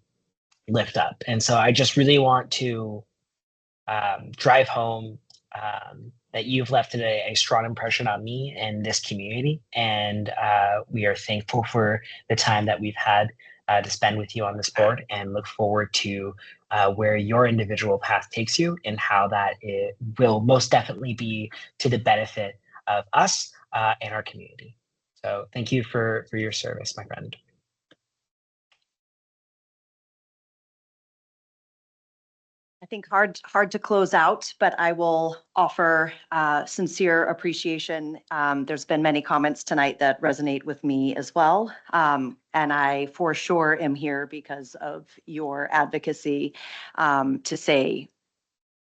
lift up? And so I just really want to drive home that you've left a strong impression on me and this community. And we are thankful for the time that we've had to spend with you on this board and look forward to where your individual path takes you and how that it will most definitely be to the benefit of us and our community. So thank you for your service, my friend. I think hard to close out, but I will offer sincere appreciation. There's been many comments tonight that resonate with me as well. And I for sure am here because of your advocacy to say,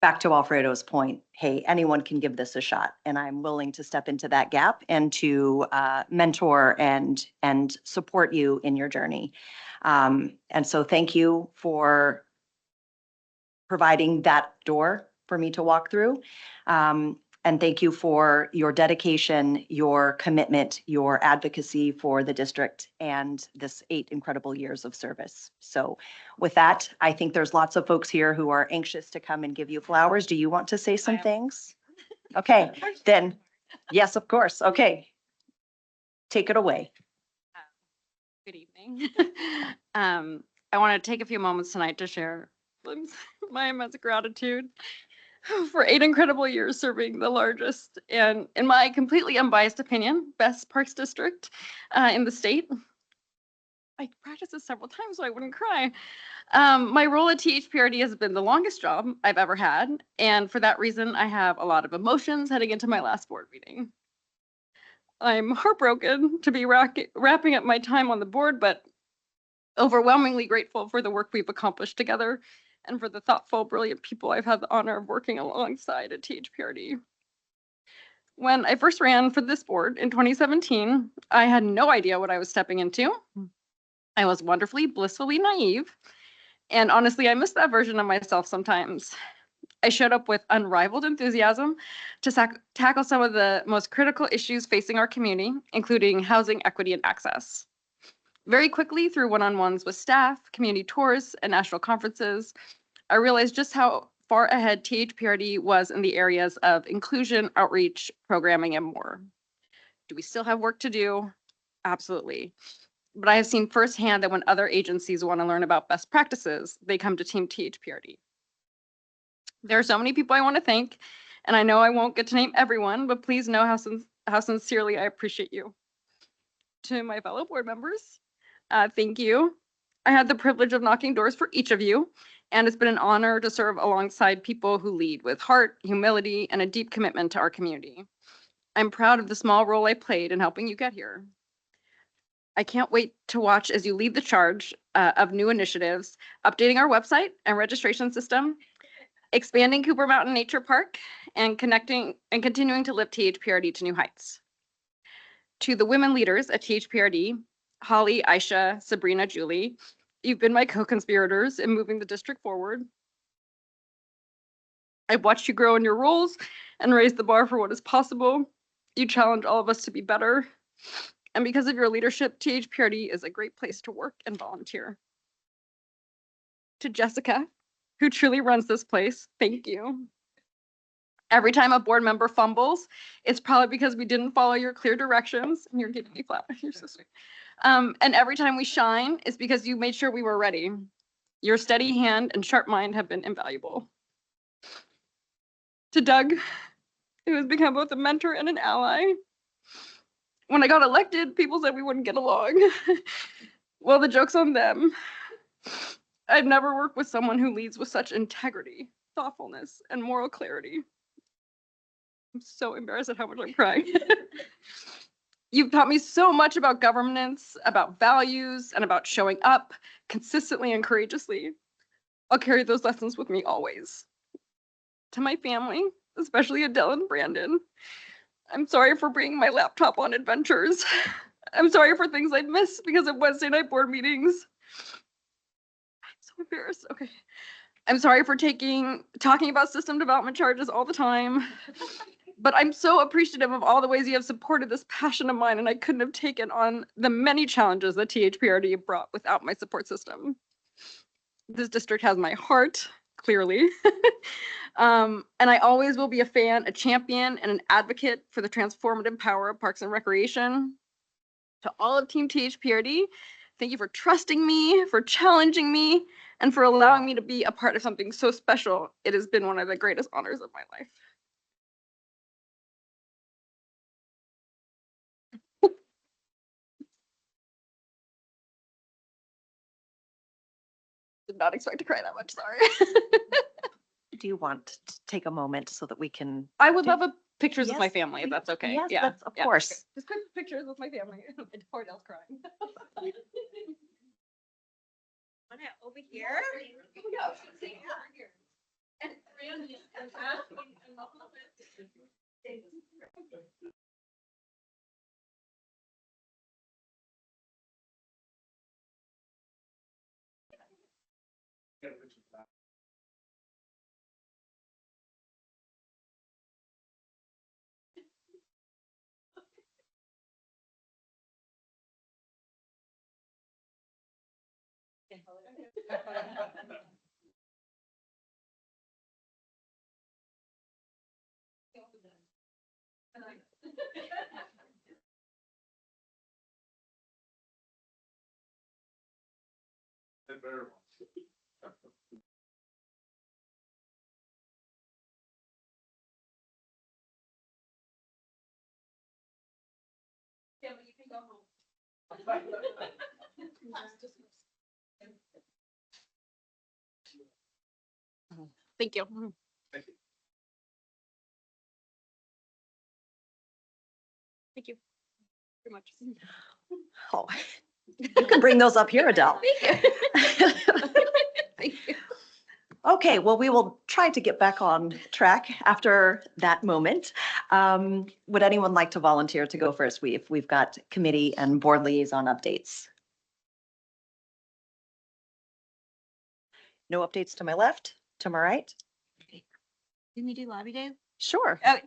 back to Alfredo's point, hey, anyone can give this a shot. And I'm willing to step into that gap and to mentor and support you in your journey. And so thank you for providing that door for me to walk through. And thank you for your dedication, your commitment, your advocacy for the district and this 8 incredible years of service. So with that, I think there's lots of folks here who are anxious to come and give you flowers. Do you want to say some things? Okay, then, yes, of course. Okay. Take it away. Good evening. I want to take a few moments tonight to share my immense gratitude for 8 incredible years serving the largest and, in my completely unbiased opinion, best parks district in the state. I practiced this several times so I wouldn't cry. My role at THPRD has been the longest job I've ever had, and for that reason, I have a lot of emotions heading into my last board meeting. I'm heartbroken to be wrapping up my time on the board, but overwhelmingly grateful for the work we've accomplished together and for the thoughtful, brilliant people I've had the honor of working alongside at THPRD. When I first ran for this board in 2017, I had no idea what I was stepping into. I was wonderfully, blissfully naive. And honestly, I miss that version of myself sometimes. I showed up with unrivaled enthusiasm to tackle some of the most critical issues facing our community, including housing, equity, and access. Very quickly, through one-on-ones with staff, community tours, and national conferences, I realized just how far ahead THPRD was in the areas of inclusion, outreach, programming, and more. Do we still have work to do? Absolutely. But I have seen firsthand that when other agencies want to learn about best practices, they come to Team THPRD. There are so many people I want to thank, and I know I won't get to name everyone, but please know how sincerely I appreciate you. To my fellow board members, thank you. I had the privilege of knocking doors for each of you, and it's been an honor to serve alongside people who lead with heart, humility, and a deep commitment to our community. I'm proud of the small role I played in helping you get here. I can't wait to watch as you lead the charge of new initiatives, updating our website and registration system, expanding Cooper Mountain Nature Park, and continuing to lift THPRD to new heights. To the women leaders at THPRD, Holly, Aisha, Sabrina, Julie, you've been my co-conspirators in moving the district forward. I've watched you grow in your roles and raise the bar for what is possible. You challenge all of us to be better. And because of your leadership, THPRD is a great place to work and volunteer. To Jessica, who truly runs this place, thank you. Every time a board member fumbles, it's probably because we didn't follow your clear directions, and you're giving me flowers. You're so sweet. And every time we shine, it's because you made sure we were ready. Your steady hand and sharp mind have been invaluable. To Doug, who has become both a mentor and an ally. When I got elected, people said we wouldn't get along. Well, the joke's on them. I've never worked with someone who leads with such integrity, thoughtfulness, and moral clarity. I'm so embarrassed at how much I'm crying. You've taught me so much about governance, about values, and about showing up consistently and courageously. I'll carry those lessons with me always. To my family, especially Adele and Brandon, I'm sorry for bringing my laptop on adventures. I'm sorry for things I'd miss because of Wednesday night board meetings. I'm so embarrassed. Okay. I'm sorry for talking about system development charges all the time. But I'm so appreciative of all the ways you have supported this passion of mine, and I couldn't have taken on the many challenges that THPRD brought without my support system. This district has my heart, clearly. And I always will be a fan, a champion, and an advocate for the transformative power of Parks and Recreation. To all of Team THPRD, thank you for trusting me, for challenging me, and for allowing me to be a part of something so special. It has been one of the greatest honors of my life. Did not expect to cry that much, sorry. Do you want to take a moment so that we can? I would love pictures of my Yes, family, if please. that's okay. Yes, Yeah, that's of yeah, course. okay. Just quick pictures with my family. Poor Dell's crying. Over here. And Randy and Ashley and all of it. Yeah, but you can go home. Thank you. Thank you very much. Oh, you can bring those up here, Adele. Thank you. Thank you. Okay, well, we will try to get back on track after that moment. Would anyone like to volunteer to go first? We've got committee and board liaison updates. No updates to my left, to my right? Didn't we do lobby day? Sure. Oh,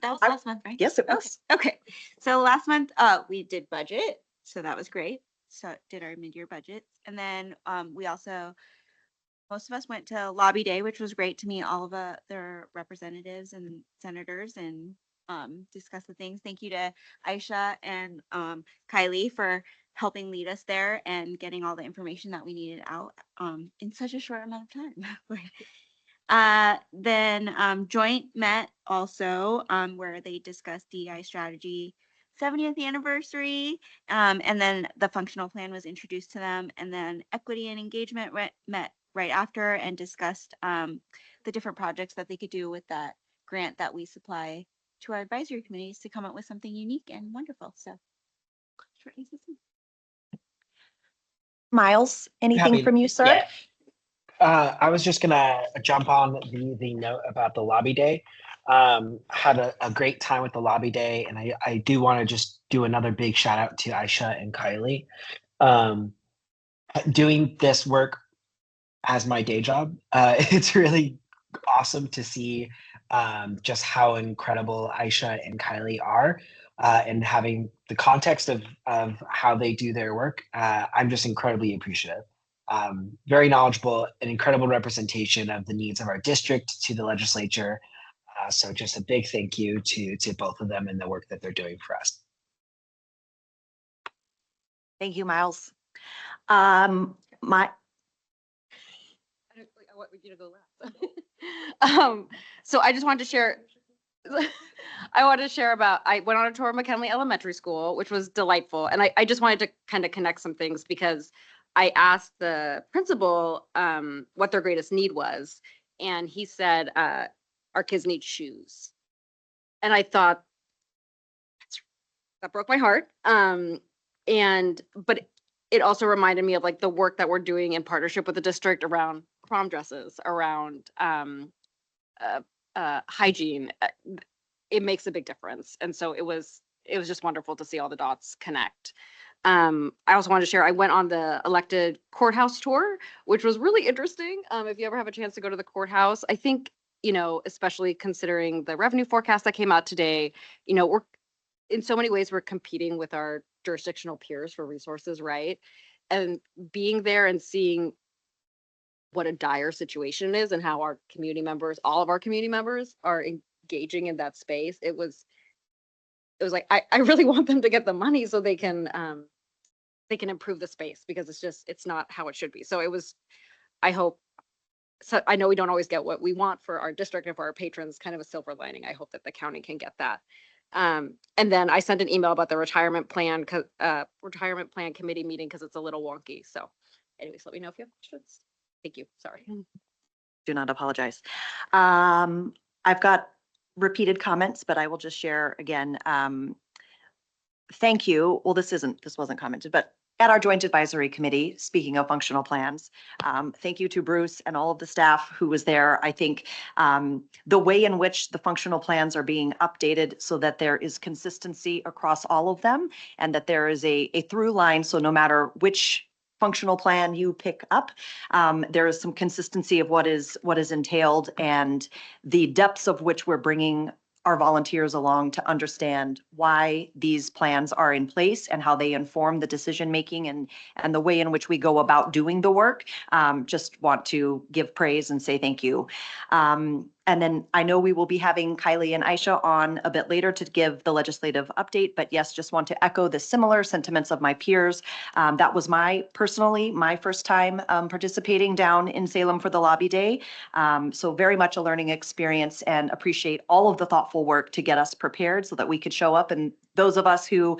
that was I- last month, right? Yes, it was. Okay. So last month, we did budget, so that was great. So did our mid-year budgets, and then we also, most of us went to lobby day, which was great to meet all of their representatives and senators and discuss the things. Thank you to Aisha and Kylie for helping lead us there and getting all the information that we needed out in such a short amount of time. Then joint met also where they discussed DEI strategy 70th anniversary, and then the functional plan was introduced to them, and then equity and engagement met right after and discussed the different projects that they could do with that grant that we supply to our advisory committees to come up with something unique and wonderful. So short and succinct. Miles, anything Happy- from you, sir? yeah. I was just gonna jump on the note about the lobby day. Had a great time with the lobby day, and I do want to just do another big shout out to Aisha and Kylie. Doing this work as my day job, it's really awesome to see just how incredible Aisha and Kylie are, and having the context of how they do their work. I'm just incredibly appreciative. Very knowledgeable, an incredible representation of the needs of our district to the legislature. So just a big thank you to both of them and the work that they're doing for us. Thank you, Miles. My, What would you to go last? So I just wanted to share. I wanted to share about, I went on a tour of McKinley Elementary School, which was delightful. And I just wanted to kind of connect some things because I asked the principal what their greatest need was. And he said, our kids need shoes. And I thought, that broke my heart. But it also reminded me of like the work that we're doing in partnership with the district around prom dresses, around hygiene. It makes a big difference. And so it was just wonderful to see all the dots connect. I also wanted to share, I went on the elected courthouse tour, which was really interesting. If you ever have a chance to go to the courthouse, I think, especially considering the revenue forecast that came out today, we're in so many ways, we're competing with our jurisdictional peers for resources, right? And being there and seeing what a dire situation is and how our community members, all of our community members are engaging in that space. It was like, I really want them to get the money so they can improve the space because it's not how it should be. So I hope, so I know we don't always get what we want for our district and for our patrons, kind of a silver lining. I hope that the county can get that. And then I sent an email about the retirement plan committee meeting because it's a little wonky. So anyways, let me know if you have questions. Thank you. Sorry. do not apologize. I've got repeated comments, but I will just share again. Thank you. Well, this wasn't commented, but at our joint advisory committee, speaking of functional plans, thank you to Bruce and all of the staff who was there. I think the way in which the functional plans are being updated so that there is consistency across all of them and that there is a through line. So no matter which functional plan you pick up, there is some consistency of what is entailed and the depths of which we're bringing our volunteers along to understand why these plans are in place and how they inform the decision making and the way in which we go about doing the work. Just want to give praise and say thank you. And then I know we will be having Kylie and Aisha on a bit later to give the legislative update, but yes, just want to echo the similar sentiments of my peers. That was my first time participating down in Salem for the lobby day. So very much a learning experience and appreciate all of the thoughtful work to get us prepared so that we could show up. And those of us who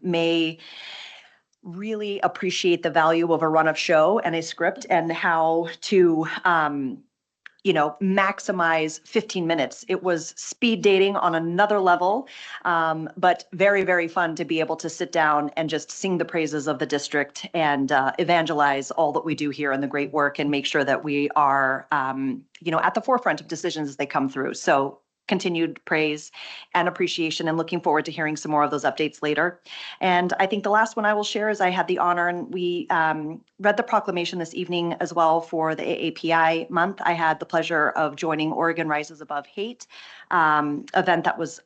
may really appreciate the value of a run of show and a script and how to maximize 15 minutes. It was speed dating on another level, but very, very fun to be able to sit down and just sing the praises of the district and evangelize all that we do here and the great work and make sure that we are, at the forefront of decisions as they come through. So continued praise and appreciation and looking forward to hearing some more of those updates later. And I think the last one I will share is I had the honor and we read the proclamation this evening as well for the AAPI month. I had the pleasure of joining Oregon Rises Above Hate event that was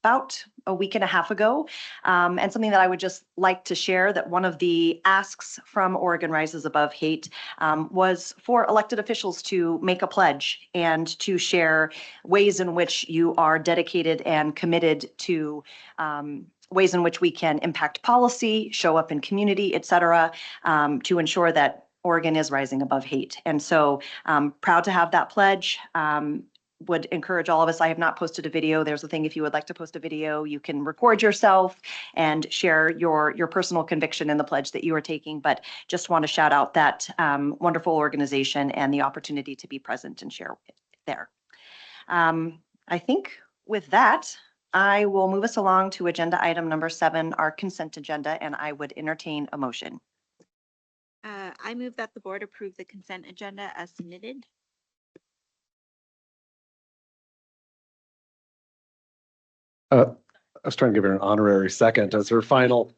about a week and a half ago. And something that I would just like to share that one of the asks from Oregon Rises Above Hate was for elected officials to make a pledge and to share ways in which you are dedicated and committed to ways in which we can impact policy, show up in community, et cetera, to ensure that Oregon is rising above hate. And so proud to have that pledge. Would encourage all of us. I have not posted a video. There's a thing if you would like to post a video, you can record yourself and share your personal conviction in the pledge that you are taking. But just want to shout out that wonderful organization and the opportunity to be present and share it there. I think with that, I will move us along to agenda item number 7, our consent agenda, and I would entertain a motion. I move that the board approve the consent agenda as submitted. I was trying to give her an honorary second as her final.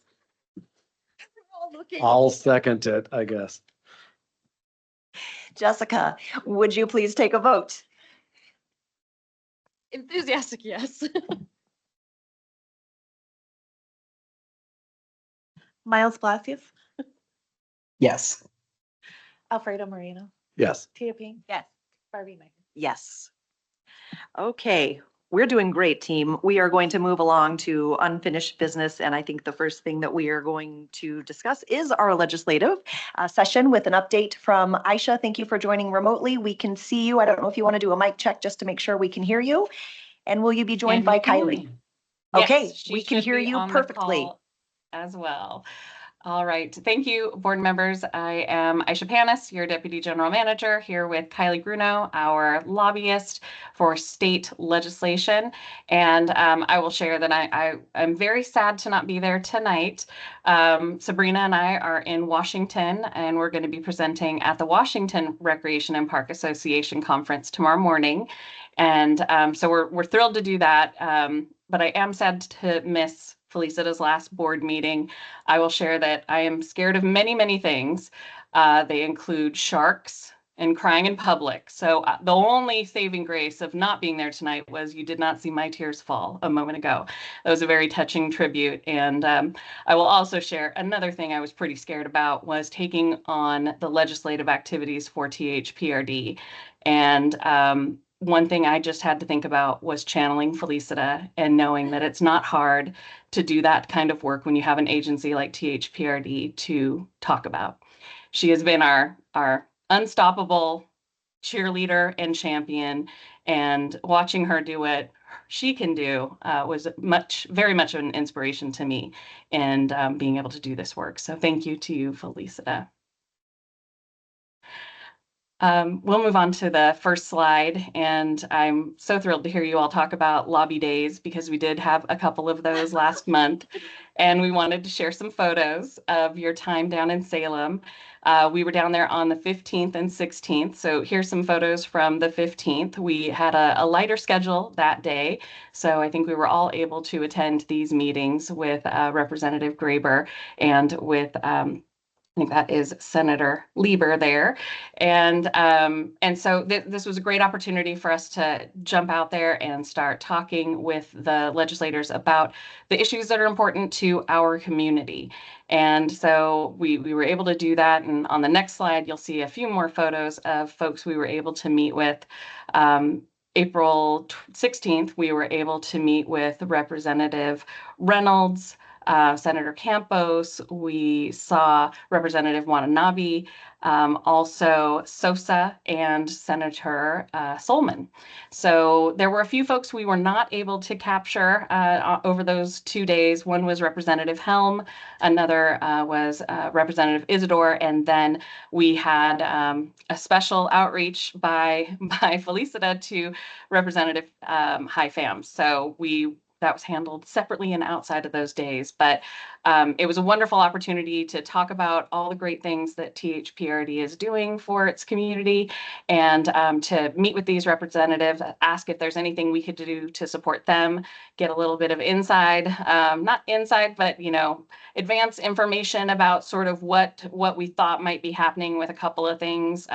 I'll second it, I guess. Jessica, would you please take a vote? Enthusiastic, yes. Miles Glacius, Yes. Alfredo Moreno, Yes. Tia Ping. Yes. Barbie Megan. Yes. Okay, we're doing great, team. We are going to move along to unfinished business, and I think the first thing that we are going to discuss is our legislative session with an update from Aisha. Thank you for joining remotely. We can see you. I don't know if you want to do a mic check just to make sure we can hear you. And will you be joined by Kylie? Okay, Yes, she we can should hear be you on the perfectly. call as well. All right. Thank you, board members. I am Aisha Panis, your Deputy General Manager, here with Kylie Grunow, our lobbyist for state legislation. And I will share that I'm very sad to not be there tonight. Sabrina and I are in Washington, and we're going to be presenting at the Washington Recreation and Park Association Conference tomorrow morning. And so we're thrilled to do that. But I am sad to miss Felicita's last board meeting. I will share that I am scared of many, many things. They include sharks and crying in public. So the only saving grace of not being there tonight was you did not see my tears fall a moment ago. That was a very touching tribute. And I will also share another thing I was pretty scared about was taking on the legislative activities for THPRD. And one thing I just had to think about was channeling Felicita and knowing that it's not hard to do that kind of work when you have an agency like THPRD to talk about. She has been our unstoppable cheerleader and champion, and watching her do what she can do was very much of an inspiration to me and being able to do this work. So thank you to you, Felicita. We'll move on to the first slide, and I'm so thrilled to hear you all talk about lobby days because we did have a couple of those last month, and we wanted to share some photos of your time down in Salem. We were down there on the 15th and 16th, so here's some photos from the 15th. We had a lighter schedule that day, so I think we were all able to attend these meetings with Representative Graber and with I think that is Senator Lieber there. And so this was a great opportunity for us to jump out there and start talking with the legislators about the issues that are important to our community. And so we were able to do that. And on the next slide, you'll see a few more photos of folks we were able to meet with. April 16th, we were able to meet with Representative Reynolds, Senator Campos. We saw Representative Watanabe, also Sosa, and Senator Solman. So there were a few folks we were not able to capture over those 2 days. One was Representative Helm, another was Representative Isidore, and then we had a special outreach by Felicita to Representative High Pham. So that was handled separately and outside of those days. But it was a wonderful opportunity to talk about all the great things that THPRD is doing for its community and to meet with these representatives, ask if there's anything we could do to support them, get a little bit of not inside, but, advance information about sort of what we thought might be happening with a couple of things.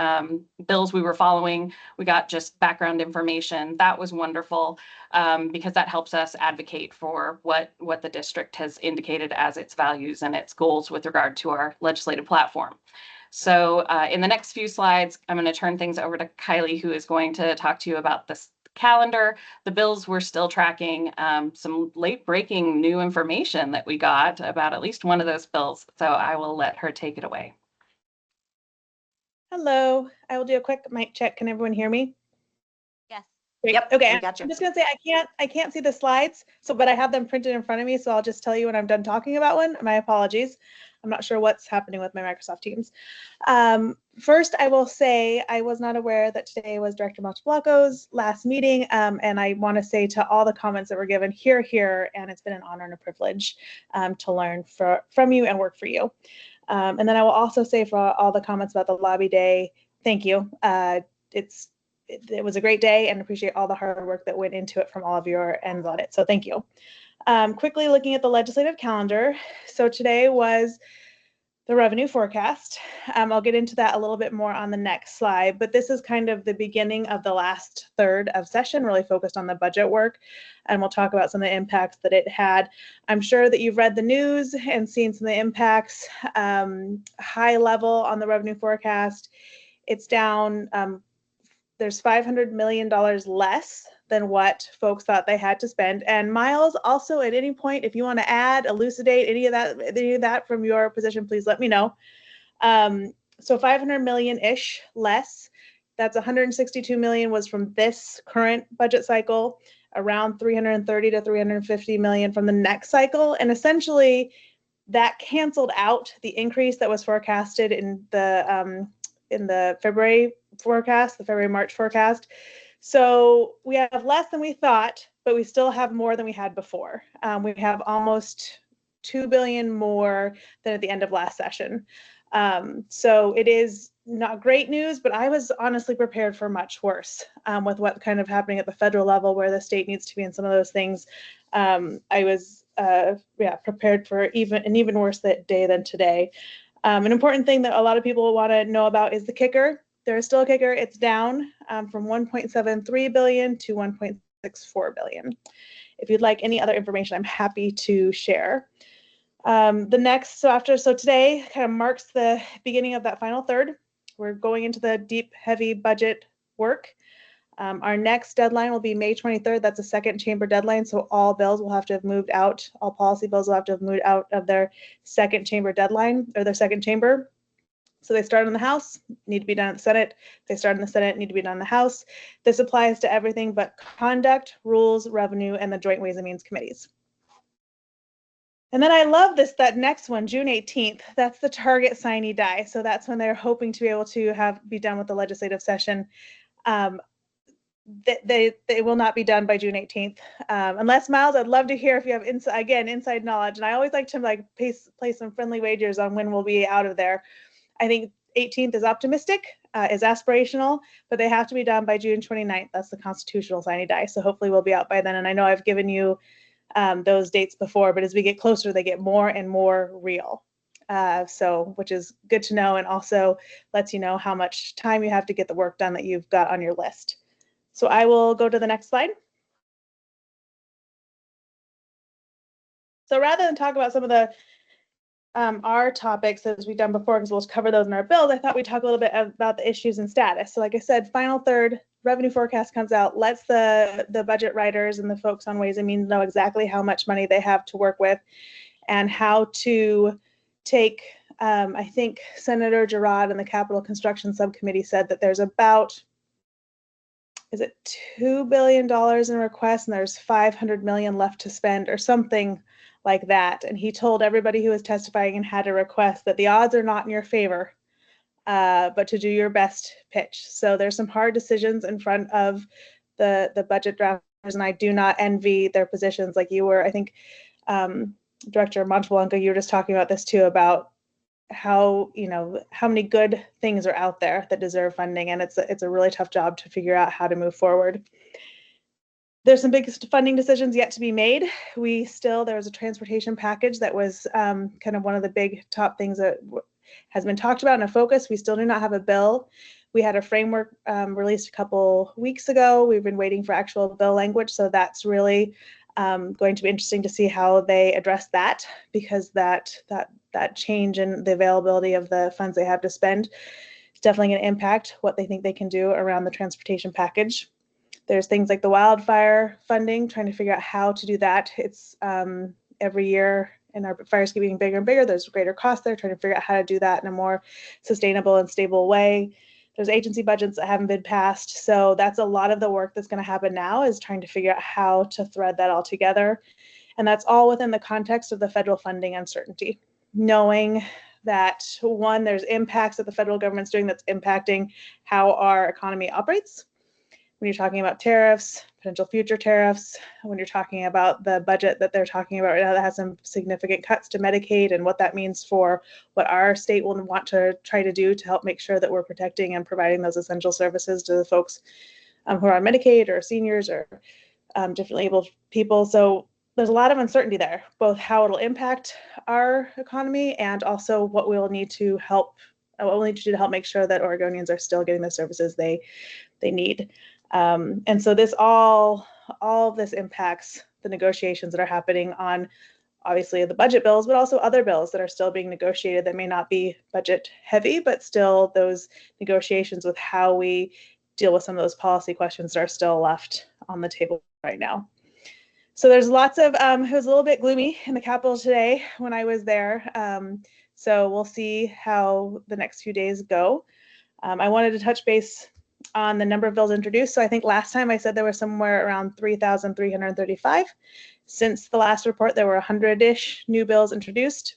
Bills we were following, we got just background information. That was wonderful because that helps us advocate for what the district has indicated as its values and its goals with regard to our legislative platform. So in the next few slides, I'm going to turn things over to Kylie, who is going to talk to you about this calendar. The bills we're still tracking, some late breaking new information that we got about at least one of those bills. So I will let her take it away. Hello, I will do a quick mic check. Can everyone hear me? Yes. Great. Yep, okay, we got you. I'm just gonna say I can't see the slides, but I have them printed in front of me, so I'll just tell you when I'm done talking about one. My apologies. I'm not sure what's happening with my Microsoft Teams. First, I will say I was not aware that today was Director Montalblanco's last meeting, and I want to say to all the comments that were given, here, and it's been an honor and a privilege to learn from you and work for you. And then I will also say for all the comments about the lobby day, thank you. It was a great day and appreciate all the hard work that went into it from all of your ends on it. So thank you. Quickly looking at the legislative calendar. So today was the revenue forecast. I'll get into that a little bit more on the next slide, but this is kind of the beginning of the last third of session, really focused on the budget work. And we'll talk about some of the impacts that it had. I'm sure that you've read the news and seen some of the impacts. High level on the revenue forecast, it's down. There's $500 million less than what folks thought they had to spend. And Miles, also at any point, if you want to add, elucidate any of that from your position, please let me know. So 500 million-ish less. That's 162 million was from this current budget cycle, around 330 to 350 million from the next cycle. And essentially that canceled out the increase that was forecasted in the February forecast, the February-March forecast. So we have less than we thought, but we still have more than we had before. We have almost 2 billion more than at the end of last session. So it is not great news, but I was honestly prepared for much worse with what kind of happening at the federal level where the state needs to be in some of those things. I was prepared for an even worse day than today. An important thing that a lot of people want to know about is the kicker. There is still a kicker. It's down from 1.73 billion to 1.64 billion. If you'd like any other information, I'm happy to share. So today kind of marks the beginning of that final third. We're going into the deep, heavy budget work. Our next deadline will be May 23rd. That's a second chamber deadline. So all bills will have to have moved out. All policy bills will have to have moved out of their second chamber deadline or their second chamber. So they start in the House, need to be done at the Senate. They start in the Senate, need to be done in the House. This applies to everything but conduct, rules, revenue, and the Joint Ways and Means Committees. And then I love that next one, June 18th. That's the target sine die. So that's when they're hoping to be able to be done with the legislative session. They will not be done by June 18th. Unless, Miles, I'd love to hear if you have inside knowledge. And I always like to play some friendly wagers on when we'll be out of there. I think 18th is optimistic, is aspirational, but they have to be done by June 29th. That's the constitutional sine die. So hopefully we'll be out by then. And I know I've given you those dates before, but as we get closer, they get more and more real. Which is good to know, and also lets you know how much time you have to get the work done that you've got on your list. So I will go to the next slide. So rather than talk about some of the our topics as we've done before, because we'll cover those in our bills, I thought we'd talk a little bit about the issues and status. So like I said, final third revenue forecast comes out, lets the budget writers and the folks on Ways and Means know exactly how much money they have to work with and how to take, I think Senator Girard and the Capital Construction Subcommittee said that there's about, is it $2 billion in requests and there's 500 million left to spend or something like that. And he told everybody who was testifying and had a request that the odds are not in your favor, but to do your best pitch. So there's some hard decisions in front of the budget drafters, and I do not envy their positions like you were. I think Director Monteblanco, you were just talking about this too, about how many good things are out there that deserve funding, and it's a really tough job to figure out how to move forward. There's some big funding decisions yet to be made. There was a transportation package that was kind of one of the big top things that has been talked about in a focus. We still do not have a bill. We had a framework released a couple weeks ago. We've been waiting for actual bill language, so that's really going to be interesting to see how they address that, because that change in the availability of the funds they have to spend is definitely going to impact what they think they can do around the transportation package. There's things like the wildfire funding, trying to figure out how to do that. It's every year, and our fires keep getting bigger and bigger. There's greater cost there, trying to figure out how to do that in a more sustainable and stable way. There's agency budgets that haven't been passed. So that's a lot of the work that's going to happen now, is trying to figure out how to thread that all together. And that's all within the context of the federal funding uncertainty, knowing that, one, there's impacts that the federal government's doing that's impacting how our economy operates. When you're talking about tariffs, potential future tariffs, when you're talking about the budget that they're talking about right now that has some significant cuts to Medicaid, and what that means for what our state will want to try to do to help make sure that we're protecting and providing those essential services to the folks who are on Medicaid or seniors or differently abled people. So there's a lot of uncertainty there, both how it'll impact our economy and also what we'll need to help, what we'll need to do to help make sure that Oregonians are still getting the services they need. And so all of this impacts the negotiations that are happening on, obviously, the budget bills, but also other bills that are still being negotiated that may not be budget heavy, but still those negotiations with how we deal with some of those policy questions that are still left on the table right now. So there's lots of, it was a little bit gloomy in the Capitol today when I was there. So we'll see how the next few days go. I wanted to touch base on the number of bills introduced. So I think last time I said there were somewhere around 3,335. Since the last report, there were 100-ish new bills introduced.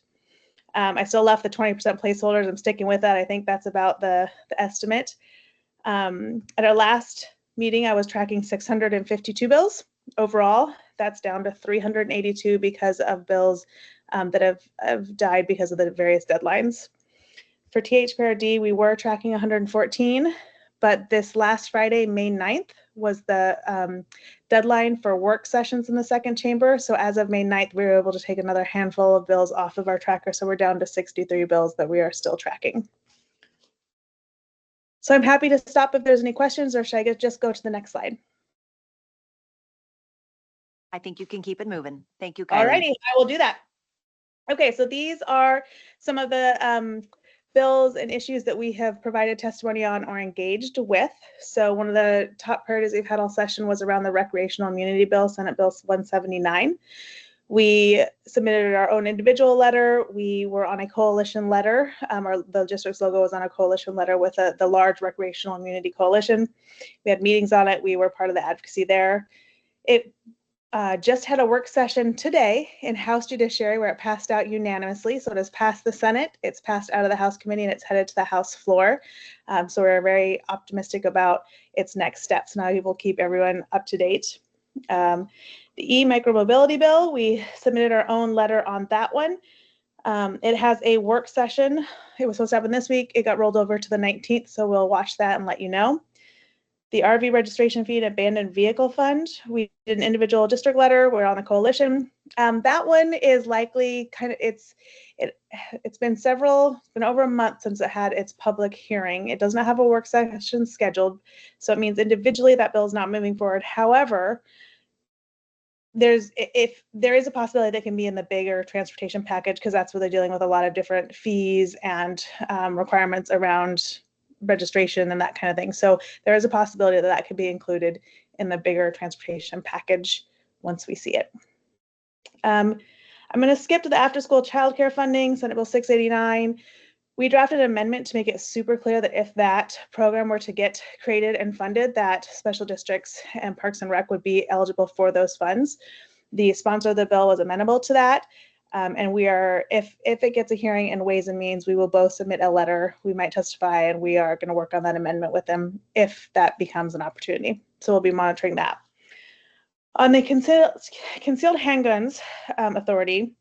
I still left the 20% placeholders. I'm sticking with that. I think that's about the estimate. At our last meeting, I was tracking 652 bills overall. That's down to 382 because of bills that have died because of the various deadlines. For THPRD, we were tracking 114, but this last Friday, May 9th, was the deadline for work sessions in the second chamber. So as of May 9th, we were able to take another handful of bills off of our tracker. So we're down to 63 bills that we are still tracking. So I'm happy to stop if there's any questions, or should I just go to the next slide? I think you can keep it moving. Thank you, Kylie. Alrighty, I will do that. Okay, so these are some of the bills and issues that we have provided testimony on or engaged with. So one of the top priorities we've had all session was around the recreational immunity bill, Senate Bill 179. We submitted our own individual letter. We were on a coalition letter, or the district's logo was on a coalition letter with the large recreational immunity coalition. We had meetings on it. We were part of the advocacy there. It just had a work session today in House Judiciary where it passed out unanimously. So it has passed the Senate, it's passed out of the House committee, and it's headed to the House floor. So we're very optimistic about its next steps. Now we will keep everyone up to date. The e-micromobility bill, we submitted our own letter on that one. It has a work session. It was supposed to happen this week. It got rolled over to the 19th, so we'll watch that and let you know. The RV registration fee and abandoned vehicle fund, we did an individual district letter. We're on the coalition. That one is likely it's been over a month since it had its public hearing. It does not have a work session scheduled, so it means individually that bill is not moving forward. However, if there is a possibility that can be in the bigger transportation package, because that's where they're dealing with a lot of different fees and requirements around registration and that kind of thing. So there is a possibility that that could be included in the bigger transportation package once we see it. I'm going to skip to the after-school childcare funding, Senate Bill 689. We drafted an amendment to make it super clear that if that program were to get created and funded, that special districts and Parks and Rec would be eligible for those funds. The sponsor of the bill was amenable to that. And we are, if it gets a hearing in Ways and Means, we will both submit a letter. We might testify, and we are going to work on that amendment with them if that becomes an opportunity. So we'll be monitoring that. On the concealed handguns authority,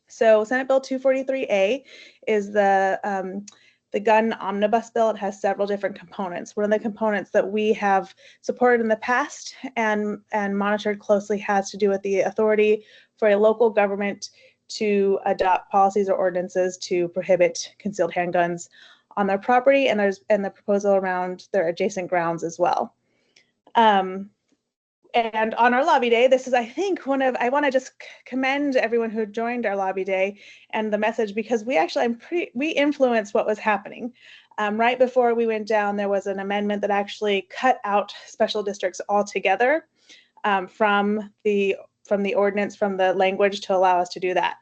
so Senate Bill 243A is the gun omnibus bill. It has several different components. One of the components that we have supported in the past and monitored closely has to do with the authority for a local government to adopt policies or ordinances to prohibit concealed handguns on their property, and the proposal around their adjacent grounds as well. And on our lobby day, this is, I think, I want to just commend everyone who joined our lobby day and the message, because we influenced what was happening. Right before we went down, there was an amendment that actually cut out special districts altogether from the ordinance, from the language, to allow us to do that.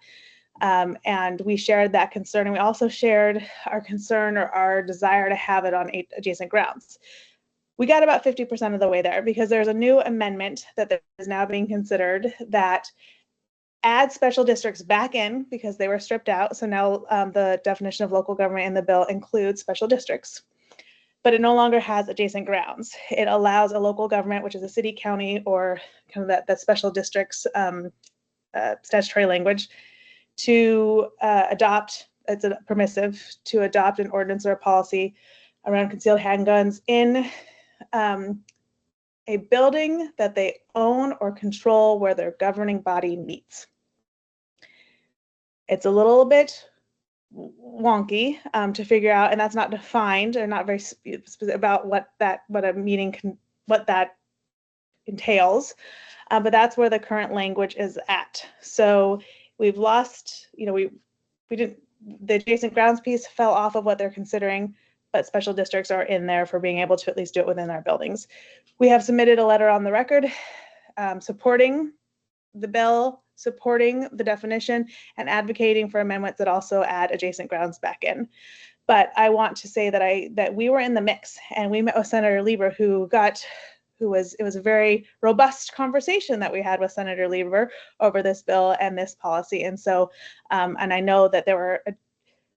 And we shared that concern, and we also shared our concern or our desire to have it on adjacent grounds. We got about 50% of the way there, because there's a new amendment that is now being considered that adds special districts back in because they were stripped out. So now the definition of local government in the bill includes special districts, but it no longer has adjacent grounds. It allows a local government, which is a city, county, or kind of that special districts statutory language, to adopt, it's permissive to adopt an ordinance or a policy around concealed handguns in a building that they own or control where their governing body meets. It's a little bit wonky to figure out, and that's not defined, or not very specific about what that entails, but that's where the current language is at. So we've lost, the adjacent grounds piece fell off of what they're considering, but special districts are in there for being able to at least do it within our buildings. We have submitted a letter on the record supporting the bill, supporting the definition, and advocating for amendments that also add adjacent grounds back in. But I want to say that we were in the mix, and we met with Senator Lieber, it was a very robust conversation that we had with Senator Lieber over this bill and this policy. And so, and I know that there were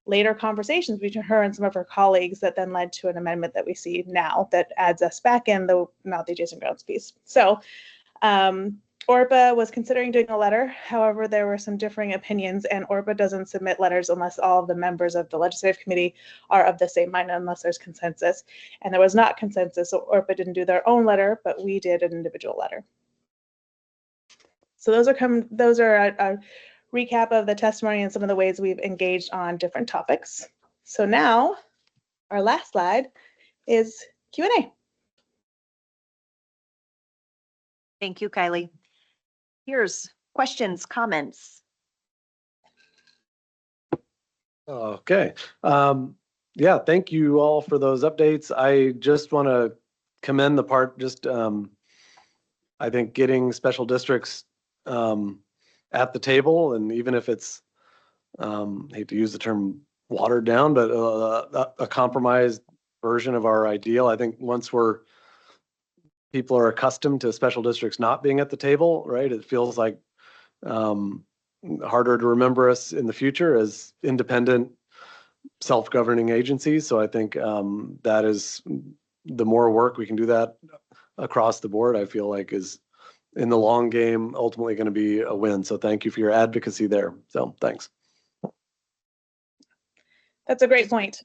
later conversations between her and some of her colleagues that then led to an amendment that we see now that adds us back in, though not the adjacent grounds piece. So ORPA was considering doing a letter. However, there were some differing opinions, and ORPA doesn't submit letters unless all of the members of the legislative committee are of the same mind, unless there's consensus. And there was not consensus, so ORPA didn't do their own letter, but we did an individual letter. So those are a recap of the testimony and some of the ways we've engaged on different topics. So now our last slide is Q&A. Thank you, Kylie. Here's questions, comments. Okay. Yeah, thank you all for those updates. I just want to commend the part, I think getting special districts at the table, and even if it's, hate to use the term watered down, but a compromised version of our ideal. I think once people are accustomed to special districts not being at the table, right? It feels like harder to remember us in the future as independent, self-governing agencies. So I think that is the more work we can do that across the board, I feel like is in the long game ultimately going to be a win. So thank you for your advocacy there. So thanks. That's a great point.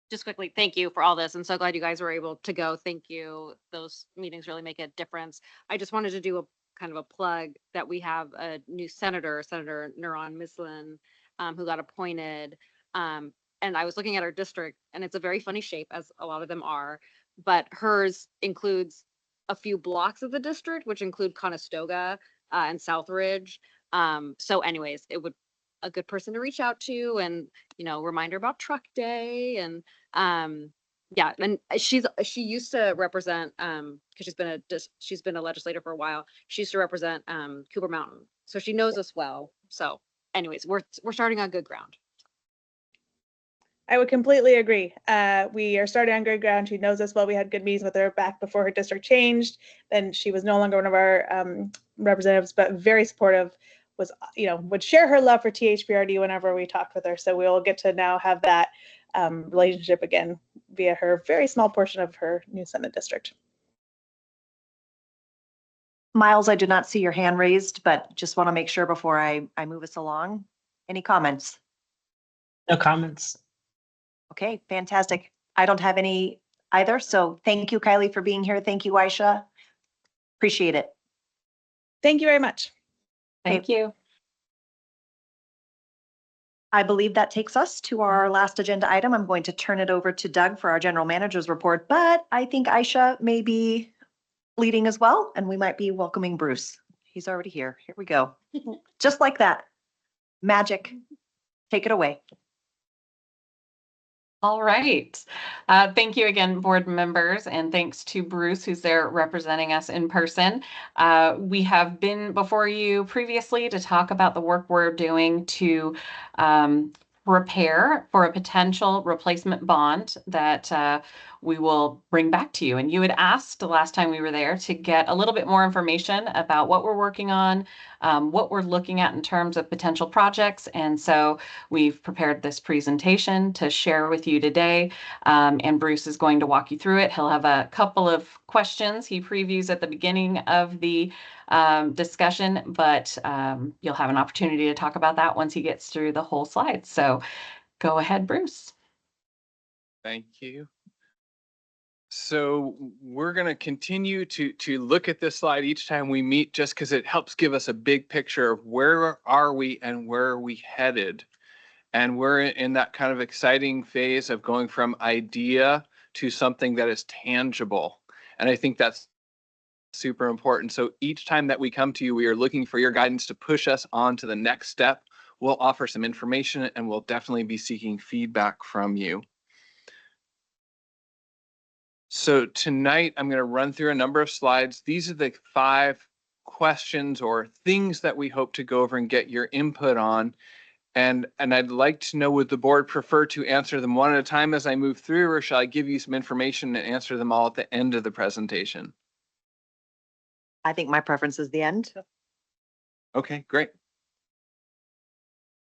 Just quickly, thank you for all this. I'm so glad you guys were able to go. Thank you. Those meetings really make a difference. I just wanted to do a kind of a plug that we have a new senator, Senator Nuran Mislin, who got appointed. And I was looking at her district, and it's a very funny shape, as a lot of them are, but hers includes a few blocks of the district, which include Conestoga and Southridge. So anyways, it would a good person to reach out to, and reminder about Truck Day, and yeah, and she used to represent because she's been a legislator for a while. She used to represent Cooper Mountain, so she knows us well. So anyways, we're starting on good ground. I would completely agree. We are starting on good ground. She knows us well. We had good meetings with her back before her district changed. Then she was no longer one of our representatives, but very supportive. Would share her love for THPRD whenever we talked with her. So we'll get to now have that relationship again via her very small portion of her new Senate district. Miles, I do not see your hand raised, but just want to make sure before I move us along. Any comments? No comments. Okay, fantastic. I don't have any either. So thank you, Kylie, for being here. Thank you, Aisha. Appreciate it. Thank you very much. Thank you. I believe that takes us to our last agenda item. I'm going to turn it over to Doug for our general manager's report, but I think Aisha may be leading as well, and we might be welcoming Bruce. He's already here. Here we go. Just like that. Magic. Take it away. All right. Thank you again, board members, and thanks to Bruce, who's there representing us in person. We have been before you previously to talk about the work we're doing to prepare for a potential replacement bond that we will bring back to you. And you had asked the last time we were there to get a little bit more information about what we're working on, what we're looking at in terms of potential projects. And so we've prepared this presentation to share with you today. And Bruce is going to walk you through it. He'll have a couple of questions he previews at the beginning of the discussion, but you'll have an opportunity to talk about that once he gets through the whole slide. So go ahead, Bruce. Thank you. So we're going to continue to look at this slide each time we meet, just because it helps give us a big picture of where are we and where are we headed. And we're in that kind of exciting phase of going from idea to something that is tangible. And I think that's super important. So each time that we come to you, we are looking for your guidance to push us on to the next step. We'll offer some information, and we'll definitely be seeking feedback from you. So tonight, I'm going to run through a number of slides. These are the 5 questions or things that we hope to go over and get your input on. And I'd like to know, would the board prefer to answer them one at a time as I move through, or shall I give you some information and answer them all at the end of the presentation? I think my preference is the end. Okay, great.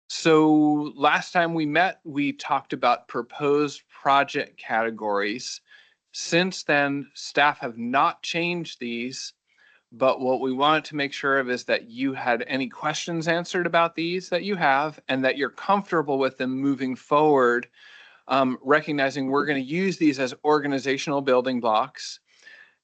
So last time we met, we talked about proposed project categories. Since then, staff have not changed these, but what we wanted to make sure of is that you had any questions answered about these that you have, and that you're comfortable with them moving forward, recognizing we're going to use these as organizational building blocks.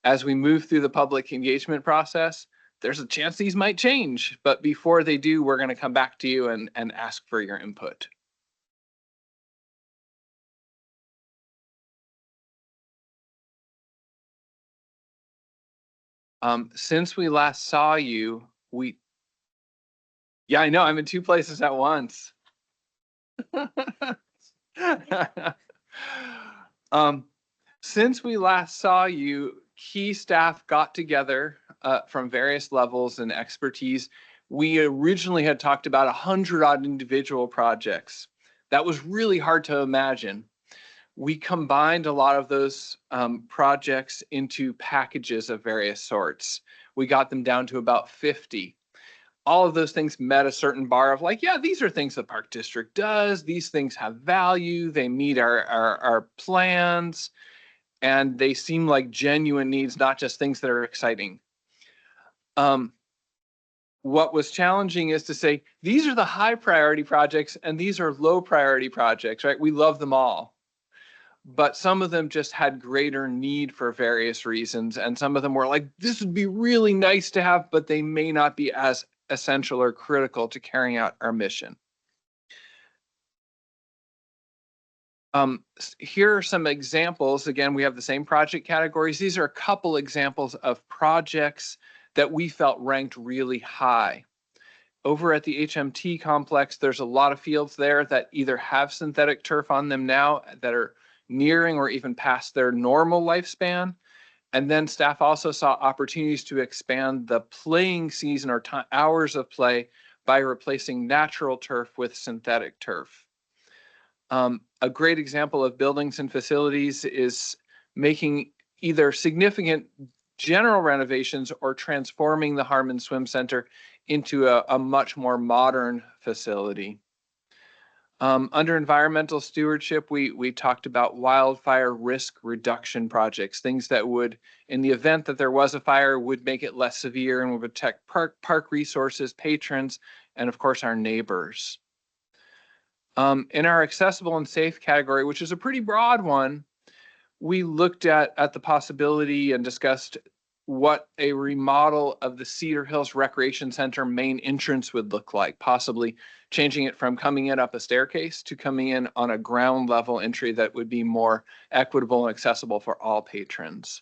As we move through the public engagement process, there's a chance these might change, but before they do, we're going to come back to you and ask for your input. Since we last saw you, yeah, I know, I'm in 2 places at once. Since we last saw you, key staff got together from various levels and expertise. We originally had talked about 100 odd individual projects. That was really hard to imagine. We combined a lot of those projects into packages of various sorts. We got them down to about 50. All of those things met a certain bar of like, yeah, these are things the Park District does. These things have value. They meet our plans, and they seem like genuine needs, not just things that are exciting. What was challenging is to say, these are the high priority projects and these are low priority projects, right? We love them all. But some of them just had greater need for various reasons. And some of them were like, this would be really nice to have, but they may not be as essential or critical to carrying out our mission. Here are some examples. Again, we have the same project categories. These are a couple examples of projects that we felt ranked really high. Over at the HMT complex, there's a lot of fields there that either have synthetic turf on them now that are nearing or even past their normal lifespan. And then staff also saw opportunities to expand the playing season or hours of play by replacing natural turf with synthetic turf. A great example of buildings and facilities is making either significant general renovations or transforming the Harmon Swim Center into a much more modern facility. Under environmental stewardship, we talked about wildfire risk reduction projects, things that would, in the event that there was a fire, would make it less severe and would protect park resources, patrons, and of course our neighbors. In our accessible and safe category, which is a pretty broad one, we looked at the possibility and discussed what a remodel of the Cedar Hills Recreation Center main entrance would look like, possibly changing it from coming in up a staircase to coming in on a ground level entry that would be more equitable and accessible for all patrons.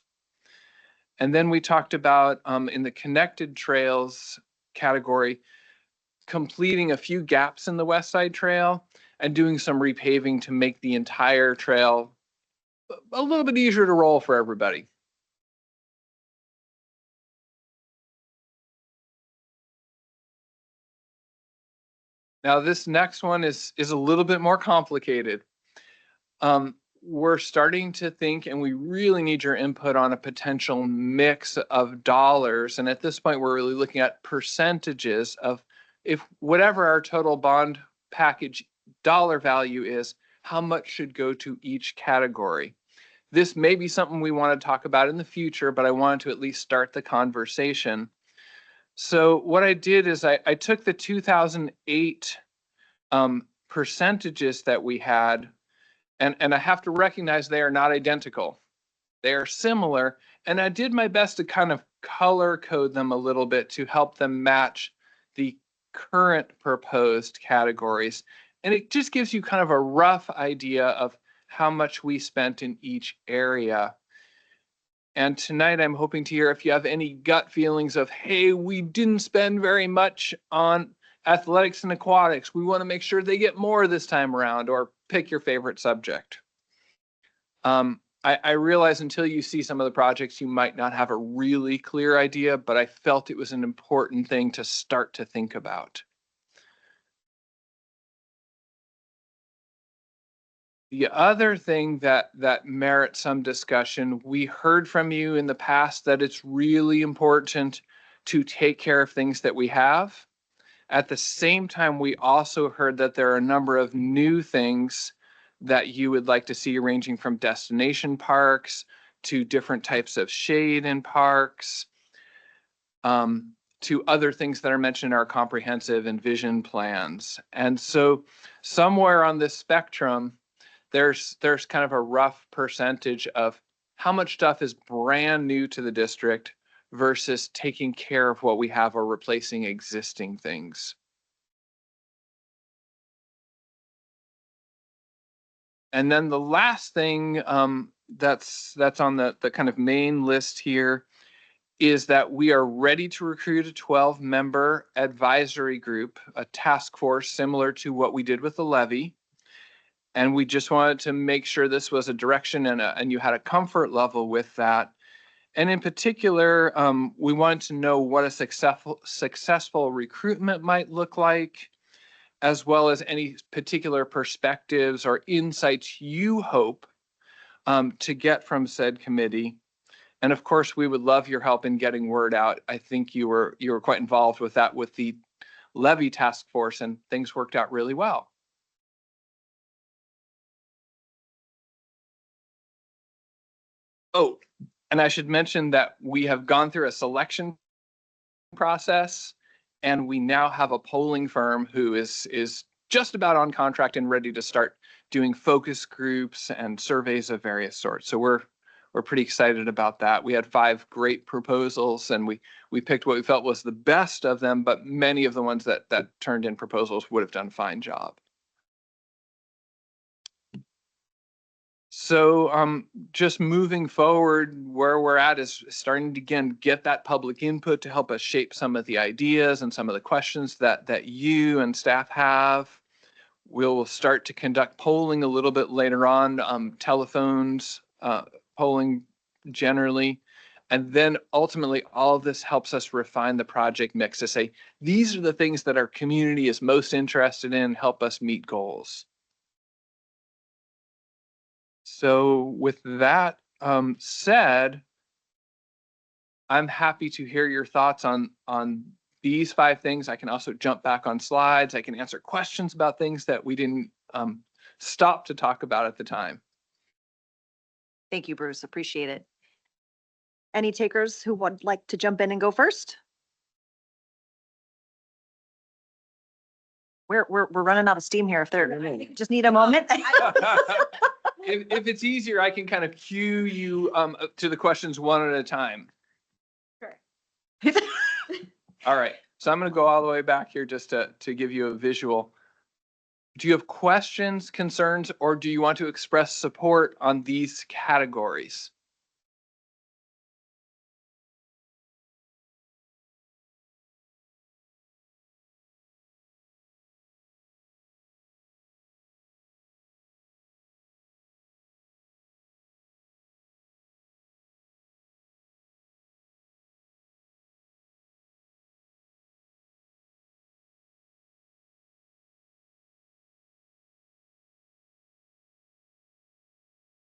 And then we talked about in the connected trails category, completing a few gaps in the West Side Trail and doing some repaving to make the entire trail a little bit easier to roll for everybody. Now, this next one is a little bit more complicated. We're starting to think, and we really need your input on a potential mix of dollars. And at this point, we're really looking at percentages of if whatever our total bond package dollar value is, how much should go to each category. This may be something we want to talk about in the future, but I wanted to at least start the conversation. So what I did is I took the 2008 percentages that we had, and I have to recognize they are not identical. They are similar, and I did my best to kind of color code them a little bit to help them match the current proposed categories. And it just gives you kind of a rough idea of how much we spent in each area. And tonight I'm hoping to hear if you have any gut feelings of, hey, we didn't spend very much on athletics and aquatics. We want to make sure they get more this time around, or pick your favorite subject. I realize until you see some of the projects, you might not have a really clear idea, but I felt it was an important thing to start to think about. The other thing that merits some discussion, we heard from you in the past that it's really important to take care of things that we have. At the same time, we also heard that there are a number of new things that you would like to see, ranging from destination parks to different types of shade in parks, to other things that are mentioned in our comprehensive and vision plans. And so somewhere on this spectrum, there's kind of a rough percentage of how much stuff is brand new to the district versus taking care of what we have or replacing existing things. And then the last thing that's on the kind of main list here is that we are ready to recruit a 12-member advisory group, a task force similar to what we did with the levy. And we just wanted to make sure this was a direction and you had a comfort level with that. And in particular, we wanted to know what a successful recruitment might look like, as well as any particular perspectives or insights you hope to get from said committee. And of course, we would love your help in getting word out. I think you were quite involved with that with the levy task force, and things worked out really well. Oh, and I should mention that we have gone through a selection process, and we now have a polling firm who is just about on contract and ready to start doing focus groups and surveys of various sorts. So we're pretty excited about that. We had 5 great proposals, and we picked what we felt was the best of them, but many of the ones that turned in proposals would have done a fine job. So just moving forward, where we're at is starting to, again, get that public input to help us shape some of the ideas and some of the questions that you and staff have. We'll start to conduct polling a little bit later on, telephones, polling generally. And then ultimately, all of this helps us refine the project mix to say, these are the things that our community is most interested in, help us meet goals. So with that said, I'm happy to hear your thoughts on these 5 things. I can also jump back on slides. I can answer questions about things that we didn't stop to talk about at the time. Thank you, Bruce. Appreciate it. Any takers who would like to jump in and go first? We're running out of steam here. If they're just need a moment. If it's easier, I can kind of cue you to the questions one at a time. Sure. All right. So I'm going to go all the way back here just to give you a visual. Do you have questions, concerns, or do you want to express support on these categories?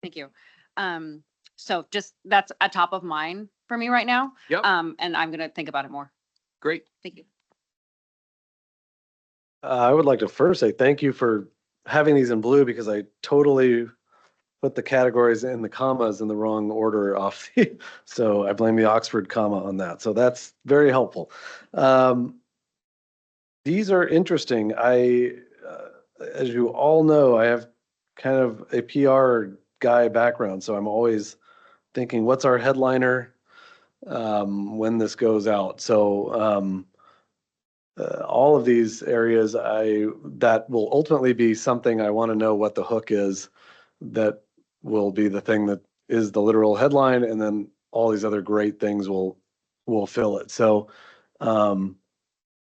Thank you. So just that's a top of mind for me right now. Yep. And I'm gonna think about it more. Great. Thank you. I would like to first say thank you for having these in blue, because I totally put the categories and the commas in the wrong order off. So I blame the Oxford comma on that. So that's very helpful. These are interesting. As you all know, I have kind of a PR guy background, so I'm always thinking, what's our headliner when this goes out? So all of these areas that will ultimately be something I want to know what the hook is, that will be the thing that is the literal headline, and then all these other great things will fill it. So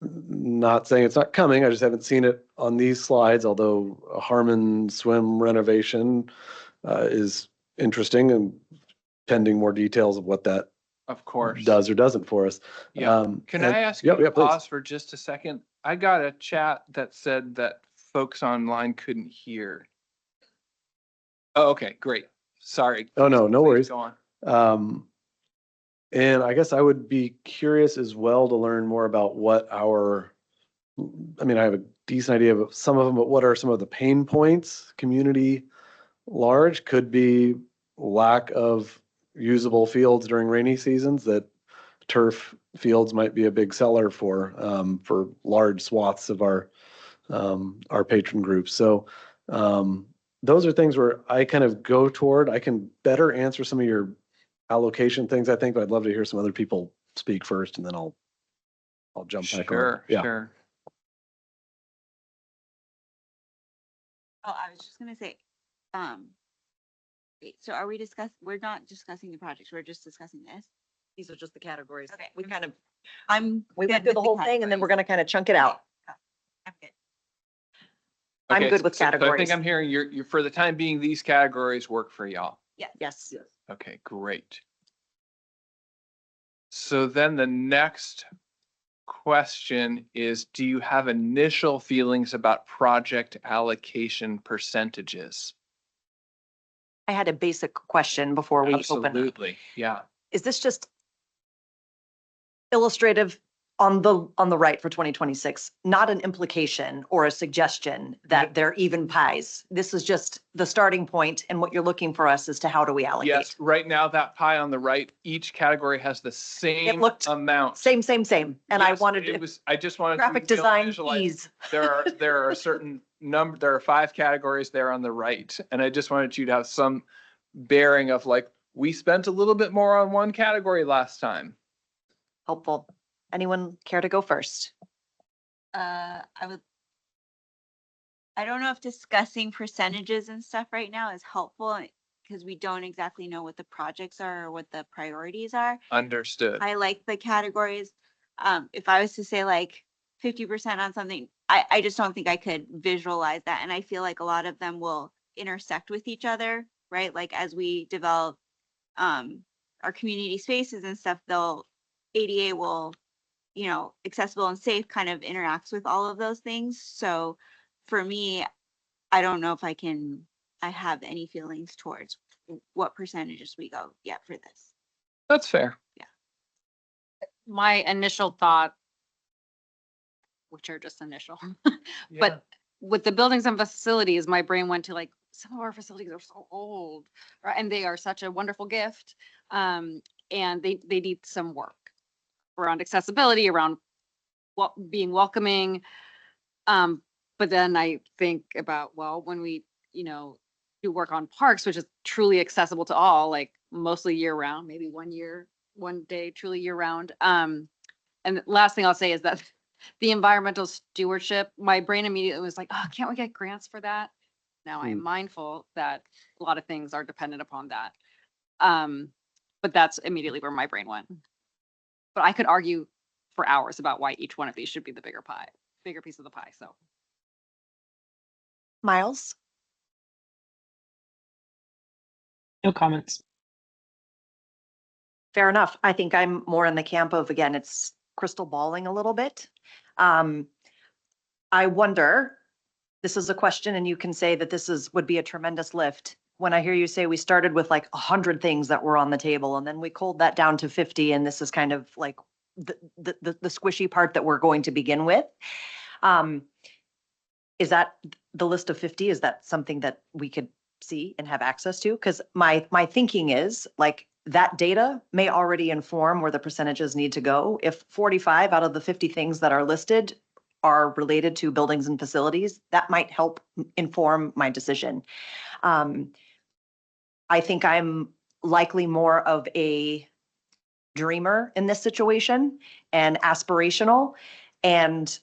not saying it's not coming, I just haven't seen it on these slides, although a Harmon swim renovation is interesting and pending more details of what that Of course. does or doesn't for us. Yeah. Can and- I ask yeah, you to yeah, please. pause for just a second? I got a chat that said that folks online couldn't hear. Oh, okay, great. Sorry. Oh, no, no Please worries. go on. And I guess I would be curious as well to learn more about what I have a decent idea of some of them, but what are some of the pain points community large? Could be lack of usable fields during rainy seasons, that turf fields might be a big seller for large swaths of our patron groups. So those are things where I kind of go toward. I can better answer some of your allocation things, I think, but I'd love to hear some other people speak first, and then I'll jump back on. Sure, Yeah. sure. Oh, I was just gonna say, wait, so are we we're not discussing the projects, we're just discussing this? These are just the categories. Okay. We kind of, good we went through with the the whole thing and then we're categories. gonna kind of chunk it out. I'm good. I'm Okay, good with so I categories. think I'm hearing you're for the time being, these categories work for y'all. Yes. Okay, great. So then the next question is, do you have initial feelings about project allocation percentages? I had a basic question before we open. Absolutely, yeah. Is this just illustrative on the right for 2026, not an implication or a suggestion that they're even pies? This is just the starting point, and what you're looking for us as to how do we allocate? Yes, right now that pie on the right, each category has the same looked amount. Same. And I Yes, wanted it was, I just wanted graphic to design visualize. ease. There are a certain number, there are 5 categories there on the right. And I just wanted you to have some bearing of like, we spent a little bit more on one category last time. Helpful. Anyone care to go first? I don't know if discussing percentages and stuff right now is helpful because we don't exactly know what the projects are or what the priorities are. Understood. I like the categories. If I was to say like 50% on something, I just don't think I could visualize that. And I feel like a lot of them will intersect with each other, right? Like as we develop our community spaces and stuff, ADA will, accessible and safe kind of interacts with all of those things. So for me, I don't know if I have any feelings towards what percentages we go yet for this. That's fair. My initial thought, which are just initial, but with the buildings and facilities, my brain went to like, some of our facilities are so old, right? And they are such a wonderful gift. And they need some work around accessibility, around being welcoming. But then I think about, well, when we, do work on parks, which is truly accessible to all, like mostly year round, maybe one day, truly year round. And the last thing I'll say is that the environmental stewardship, my brain immediately was like, oh, can't we get grants for that? Now I am mindful that a lot of things are dependent upon that. But that's immediately where my brain went. But I could argue for hours about why each one of these should be the bigger piece of the pie. So Miles? No comments. Fair enough. I think I'm more in the camp of, again, it's crystal balling a little bit. I wonder, this is a question, and you can say that would be a tremendous lift. When I hear you say we started with like 100 things that were on the table, and then we culled that down to 50, and this is kind of like the squishy part that we're going to begin with. Is that the list of 50? Is that something that we could see and have access to? Because my thinking is like that data may already inform where the percentages need to go. If 45 out of the 50 things that are listed are related to buildings and facilities, that might help inform my decision. I think I'm likely more of a dreamer in this situation and aspirational, and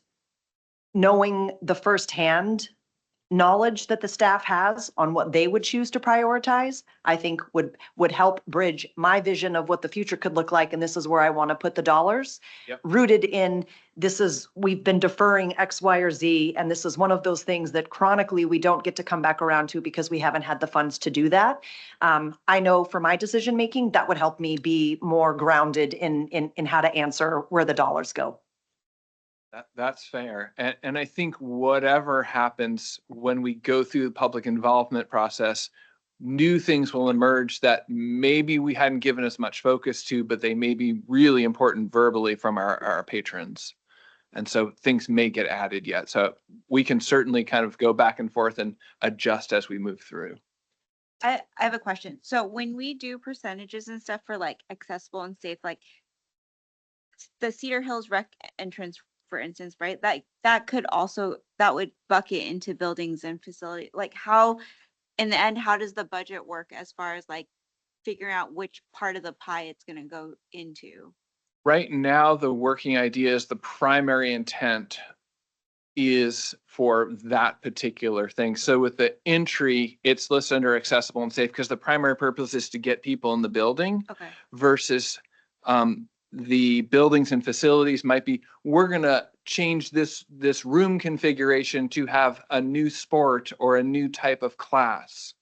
knowing the firsthand knowledge that the staff has on what they would choose to prioritize, I think would help bridge my vision of what the future could look like. And this is where I want to put the dollars. Yep. Rooted in we've been deferring X, Y, or Z. And this is one of those things that chronically we don't get to come back around to because we haven't had the funds to do that. I know for my decision making, that would help me be more grounded in how to answer where the dollars go. That's fair. And I think whatever happens when we go through the public involvement process, new things will emerge that maybe we hadn't given as much focus to, but they may be really important verbally from our patrons. And so things may get added yet. So we can certainly kind of go back and forth and adjust as we move through. I have a question. So when we do percentages and stuff for like accessible and safe, like the Cedar Hills rec entrance, for instance, right? That would bucket into buildings and facility. Like how, in the end, how does the budget work as far as like figuring out which part of the pie it's going to go into? Right now, the working idea is the primary intent is for that particular thing. So with the entry, it's listed under accessible and safe because the primary purpose is to get people in the building. Okay. Versus the buildings and facilities might be, we're going to change this room configuration to have a new sport or a new type of class,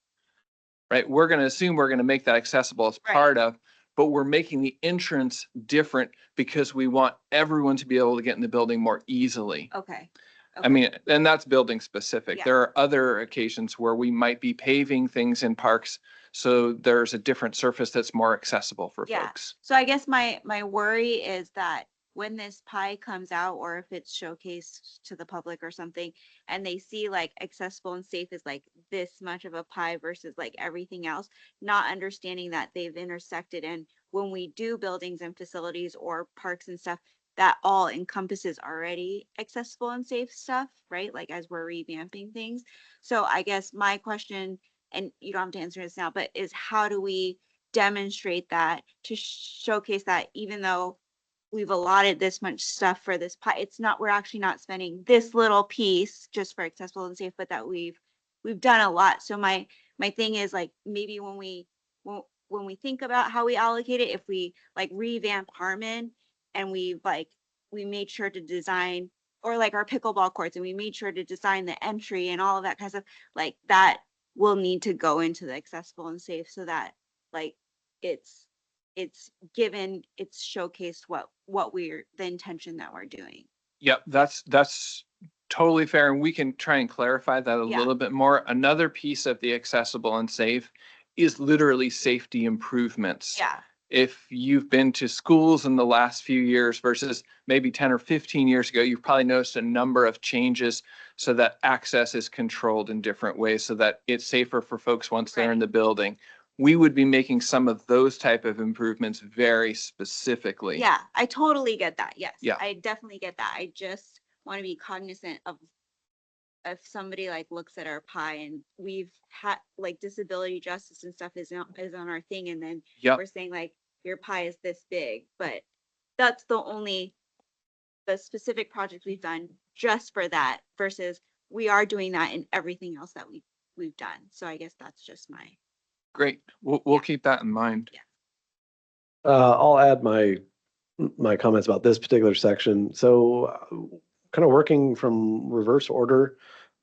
right? We're going to assume we're going to make that accessible as part of, but we're making the entrance different because we want everyone to be able to get in the building more easily. Okay. I mean, and that's building specific. Yeah. There are other occasions where we might be paving things in parks, so there's a different surface that's more accessible for folks. So I guess my worry is that when this pie comes out, or if it's showcased to the public or something, and they see like accessible and safe is like this much of a pie versus like everything else, not understanding that they've intersected. And when we do buildings and facilities or parks and stuff, that all encompasses already accessible and safe stuff, right? Like as we're revamping things. So I guess my question, and you don't have to answer this now, but is how do we demonstrate that to showcase that even though we've allotted this much stuff for this pie, it's not, we're actually not spending this little piece just for accessible and safe, but that we've done a lot. So my thing is like, maybe when we think about how we allocate it, if we like revamp Harmon and we made sure to design, or like our pickleball courts, and we made sure to design the entry and all of that kind of stuff, like that will need to go into the accessible and safe so that like it's given, it's showcased what we're, the intention that we're doing. Yep, that's totally fair. And we can try and clarify that a little bit more. Another piece of the accessible and safe is literally safety improvements. Yeah. If you've been to schools in the last few years versus maybe 10 or 15 years ago, you've probably noticed a number of changes so that access is controlled in different ways so that it's safer for folks once they're in the building. We would be making some of those type of improvements very specifically. Yeah, I totally get that. Yes. Yeah. I definitely get that. I just want to be cognizant of if somebody like looks at our pie, and we've had like disability justice and stuff is on our thing, and then we're saying like your pie is this big, but that's the specific project we've done just for that, versus we are doing that in everything else that we've done. So I guess that's just my. Great. We'll keep that in mind. Yeah. I'll add my comments about this particular section. So kind of working from reverse order,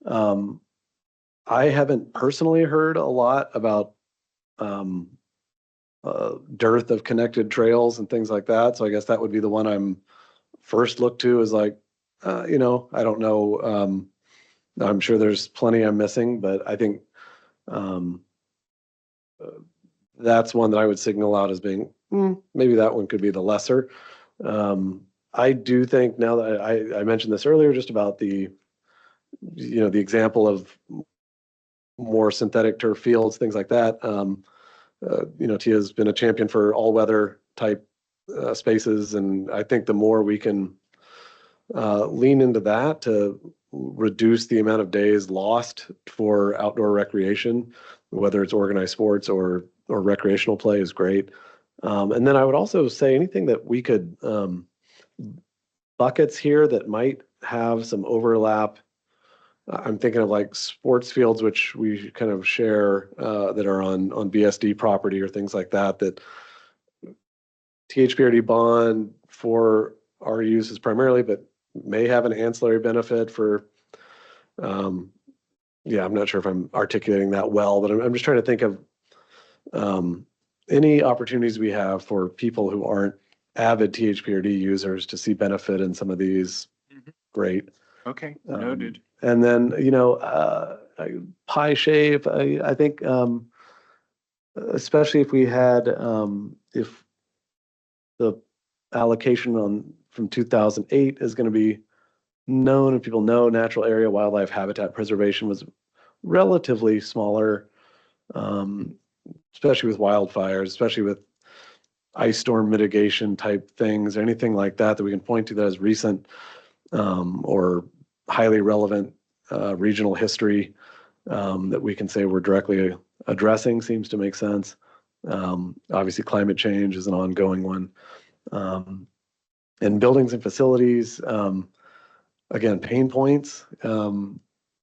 I haven't personally heard a lot about dearth of connected trails and things like that. So I guess that would be the one I'm first look to is like, I don't know. I'm sure there's plenty I'm missing, but I think that's one that I would signal out as being, maybe that one could be the lesser. I do think now that I mentioned this earlier, just about the example of more synthetic turf fields, things like that. Tia's been a champion for all weather type spaces. And I think the more we can lean into that to reduce the amount of days lost for outdoor recreation, whether it's organized sports or recreational play, is great. And then I would also say anything that we could buckets here that might have some overlap I'm thinking of like sports fields, which we kind of share, that are on BSD property or things like that, that THPRD bond for our uses primarily, but may have an ancillary benefit for, yeah, I'm not sure if I'm articulating that well, but I'm just trying to think of any opportunities we have for people who aren't avid THPRD users to see benefit in some of these. Great. Okay, noted. And then, pie shape, I think, especially if we had, if the allocation from 2008 is going to be known and people know natural area wildlife habitat preservation was relatively smaller, especially with wildfires, especially with ice storm mitigation type things, or anything like that that we can point to that is recent, or highly relevant regional history, that we can say we're directly addressing seems to make sense. Obviously, climate change is an ongoing one. And buildings and facilities, again, pain points,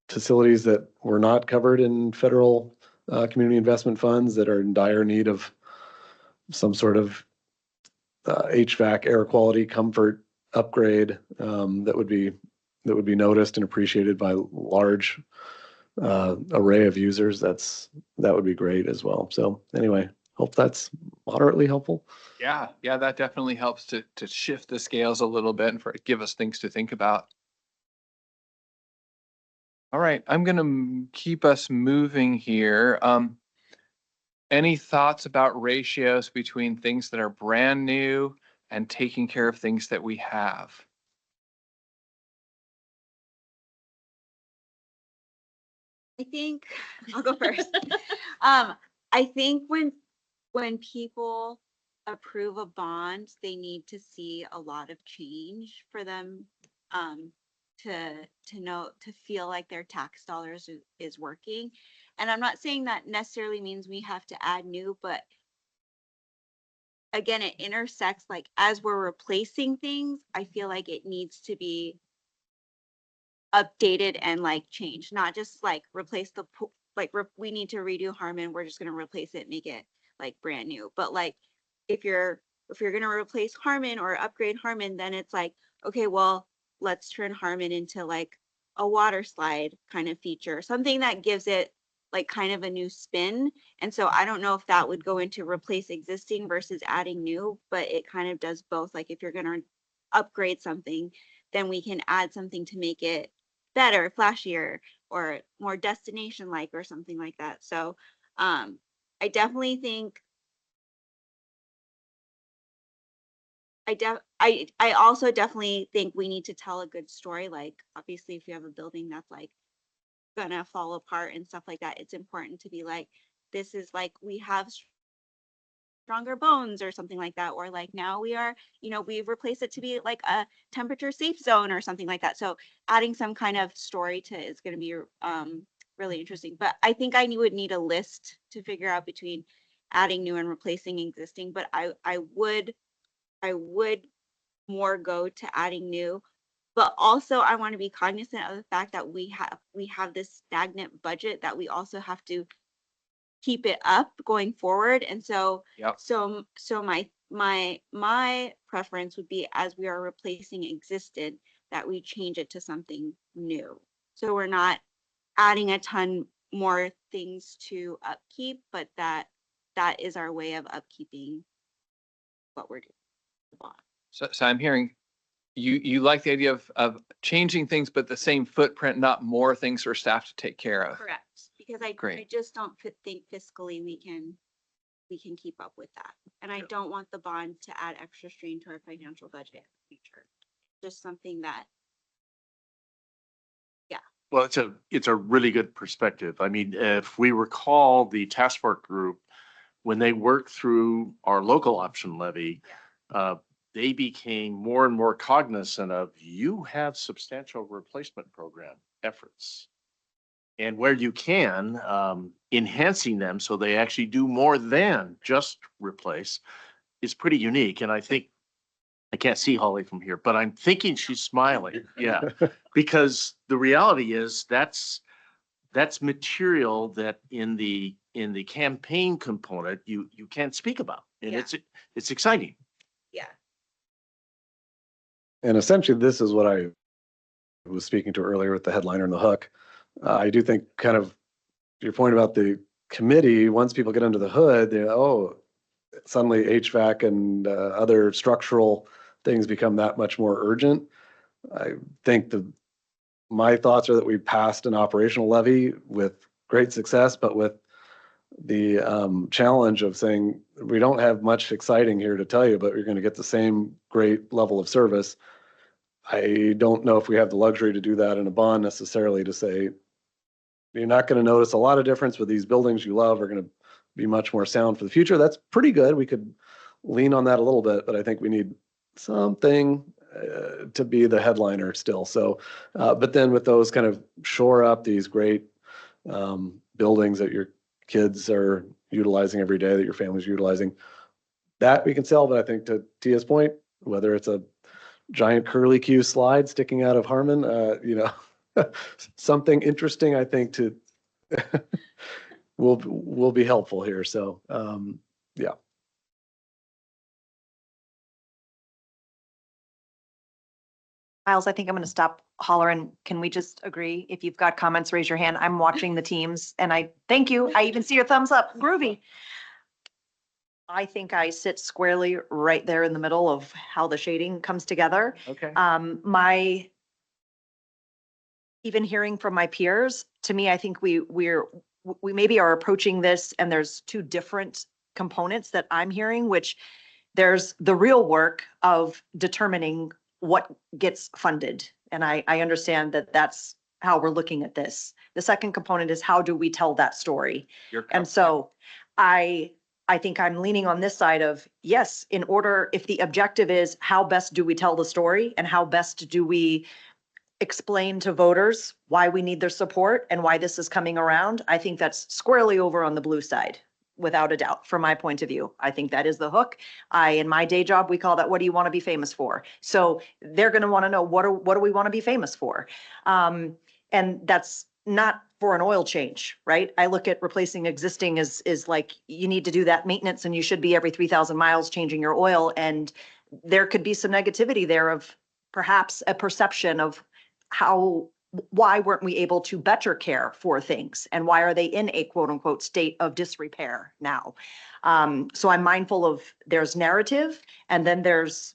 facilities that were not covered in federal community investment funds that are in dire need of some sort of HVAC, air quality, comfort upgrade, that would be noticed and appreciated by large array of users. That would be great as well. So anyway, hope that's moderately helpful. Yeah, that definitely helps to shift the scales a little bit and give us things to think about. All right, I'm gonna keep us moving here. Any thoughts about ratios between things that are brand new and taking care of things that we have? I think I'll go first. I think when people approve a bond, they need to see a lot of change for them to feel like their tax dollars is working. And I'm not saying that necessarily means we have to add new, but again, it intersects, like as we're replacing things, I feel like it needs to be updated and like changed, not just like replace the we need to redo Harmon, we're just going to replace it, make it like brand new. But like if you're going to replace Harmon or upgrade Harmon, then it's like, okay, well, let's turn Harmon into like a water slide kind of feature, something that gives it like kind of a new spin. And so I don't know if that would go into replace existing versus adding new, but it kind of does both. Like if you're going to upgrade something, then we can add something to make it better, flashier, or more destination like or something like that. So I definitely think I also definitely think we need to tell a good story. Like obviously if you have a building that's like gonna fall apart and stuff like that, it's important to be like, this is like we have stronger bones or something like that, or like now we are, we've replaced it to be like a temperature safe zone or something like that. So adding some kind of story to it is going to be really interesting. But I think I would need a list to figure out between adding new and replacing existing. But I would more go to adding new. But also I want to be cognizant of the fact that we have this stagnant budget that we also have to keep it up going forward. And so Yep. so my preference would be, as we are replacing existed, that we change it to something new, so we're not adding a ton more things to upkeep, but that is our way of upkeeping what we're doing. So I'm hearing you like the idea of changing things, but the same footprint, not more things for staff to take care of. Correct, because I Great. just don't think fiscally we can keep up with that. And I don't want the bond to add extra strain to our financial budget in the future. Just something that, yeah. Well, it's a really good perspective. I mean, if we recall the task force group, when they worked through our local option levy, they became more and more cognizant of, you have substantial replacement program efforts. And where you can, enhancing them so they actually do more than just replace is pretty unique. And I think I can't see Holly from here, but I'm thinking she's smiling. Yeah. Because the reality is that's material that in the campaign component, you can't speak about. And Yeah. it's exciting. Yeah. And essentially, this is what I was speaking to earlier with the headliner and the hook. I do think kind of your point about the committee, once people get under the hood, suddenly HVAC and other structural things become that much more urgent. I think my thoughts are that we passed an operational levy with great success, but with the challenge of saying we don't have much exciting here to tell you, but you're going to get the same great level of service. I don't know if we have the luxury to do that in a bond necessarily, to say you're not going to notice a lot of difference, but these buildings you love are going to be much more sound for the future. That's pretty good. We could lean on that a little bit, but I think we need something to be the headliner still. So, but then with those kind of shore up these great buildings that your kids are utilizing every day, that your family's utilizing, that we can sell. But I think to Tia's point, whether it's a giant curly Q slide sticking out of Harmon, something interesting, I think, to will be helpful here. So, yeah. Miles, I think I'm going to stop hollering. Can we just agree? If you've got comments, raise your hand. I'm watching the teams and I thank you. I even see your thumbs up. Groovy. I think I sit squarely right there in the middle of how the shading comes together. Okay. Even hearing from my peers, to me, I think we maybe are approaching this and there's two different components that I'm hearing, which there's the real work of determining what gets funded. And I understand that that's how we're looking at this. The second component is how do we tell that story? And so I think I'm leaning on this side of, yes, in order, if the objective is how best do we tell the story and how best do we explain to voters why we need their support and why this is coming around, I think that's squarely over on the blue side, without a doubt, from my point of view. I think that is the hook. In my day job, we call that, what do you want to be famous for? So they're going to want to know, what do we want to be famous for? And that's not for an oil change, right? I look at replacing existing is like, you need to do that maintenance and you should be every 3,000 miles changing your oil. And there could be some negativity there of perhaps a perception of why weren't we able to better care for things? And why are they in a quote unquote state of disrepair now? So I'm mindful of there's narrative and then there's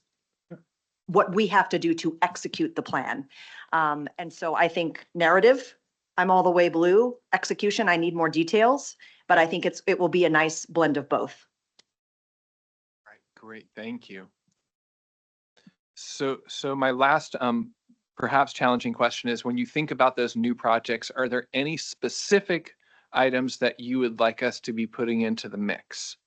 what we have to do to execute the plan. And so I think narrative, I'm all the way blue. Execution, I need more details, but I think it will be a nice blend of both. All right, great, thank you. So my last perhaps challenging question is, when you think about those new projects, are there any specific items that you would like us to be putting into the mix?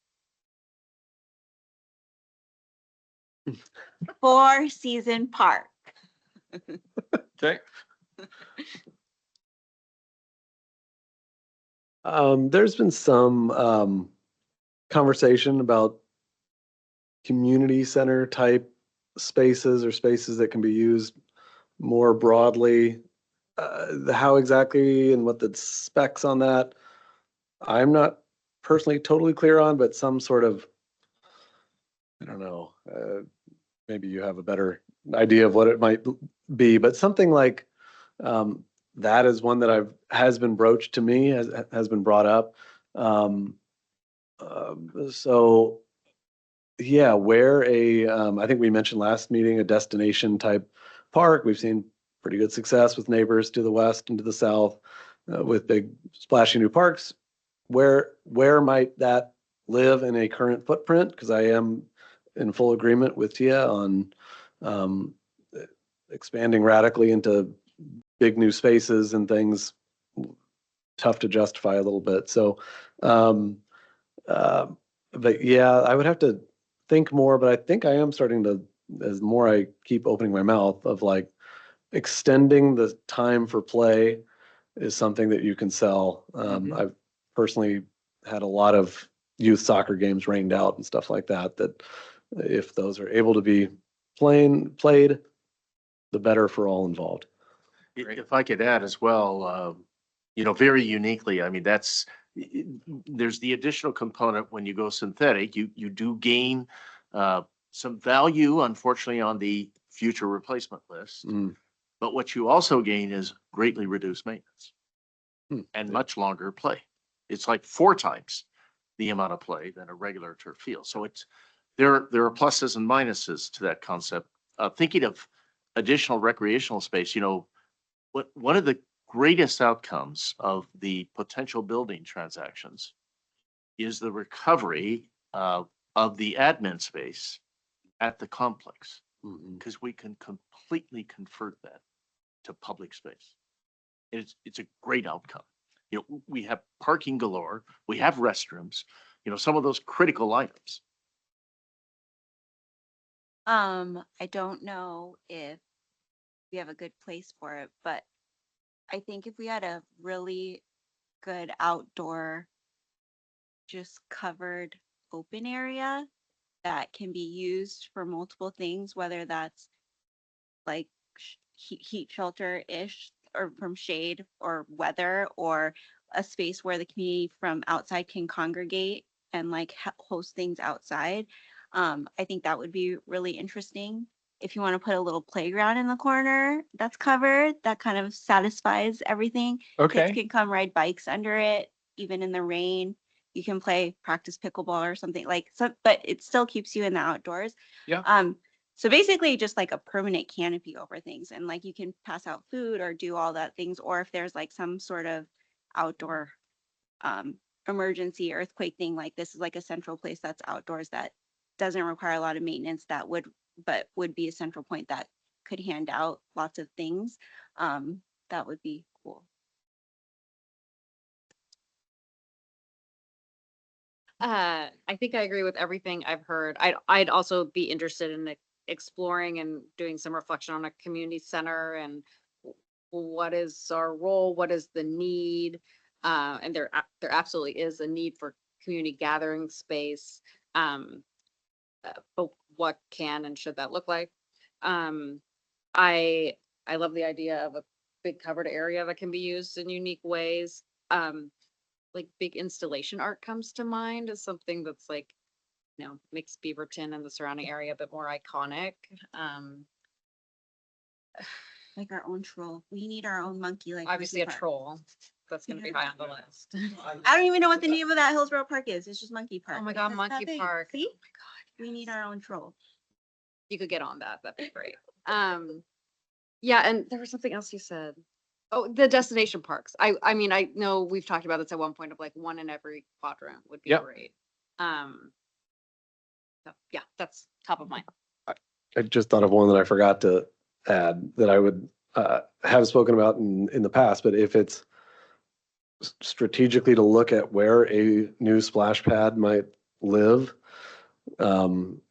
Four Season Park. Okay. There's been some conversation about community center type spaces or spaces that can be used more broadly. How exactly and what the specs on that, I'm not personally totally clear on, but some sort of, I don't know, maybe you have a better idea of what it might be, but something like that is one that has been broached to me, has been brought up. So yeah, where I think we mentioned last meeting, a destination type park. We've seen pretty good success with neighbors to the west and to the south with big splashy new parks. Where might that live in a current footprint? Because I am in full agreement with Tia on expanding radically into big new spaces and things, tough to justify a little bit. So, but yeah, I would have to think more, but I think I am starting to, as more I keep opening my mouth, of like extending the time for play is something that you can sell. I've personally had a lot of youth soccer games rained out and stuff like that, that if those are able to be played, the better for all involved. If I could add as well, very uniquely, I mean, there's the additional component when you go synthetic, you do gain some value, unfortunately, on the future replacement list. But what you also gain is greatly reduced maintenance and much longer play. It's like 4 times the amount of play than a regular turf field. So there are pluses and minuses to that concept. Thinking of additional recreational space, one of the greatest outcomes of the potential building transactions is the recovery of the admin space at the complex, because we can completely convert that to public space. It's a great outcome. We have parking galore, we have restrooms, some of those critical items. I don't know if we have a good place for it, but I think if we had a really good outdoor, just covered open area that can be used for multiple things, whether that's like heat shelter-ish or from shade or weather, or a space where the community from outside can congregate and like host things outside. I think that would be really interesting. If you want to put a little playground in the corner that's covered, that kind of satisfies everything. Okay. Kids can come ride bikes under it, even in the rain. You can practice pickleball or something but it still keeps you in the outdoors. Yeah. So basically just like a permanent canopy over things, and like you can pass out food or do all that things, or if there's like some sort of outdoor emergency earthquake thing, like this is like a central place that's outdoors that doesn't require a lot of maintenance, but would be a central point that could hand out lots of things. That would be cool. I think I agree with everything I've heard. I'd also be interested in exploring and doing some reflection on a community center and what is our role, what is the need, and there absolutely is a need for community gathering space. But what can and should that look like? I love the idea of a big covered area that can be used in unique ways. Like big installation art comes to mind as something that's like, makes Beaverton and the surrounding area a bit more iconic. Like our own troll. We need our own monkey. Like Obviously a Park. troll. That's going to be high on the list. I don't even know what the name of that Hillsborough Park is. It's just Monkey Park. Oh my God, It's Monkey that big. Park. See? Oh my God. We need our own troll. You could get on that. That'd be great. Yeah, and there was something else you said. Oh, the destination parks. I mean, I know we've talked about this at one point of like one in every quadrant would be great. So yeah, that's top of mind. I just thought of one that I forgot to add that I would have spoken about in the past, but if it's strategically to look at where a new splash pad might live,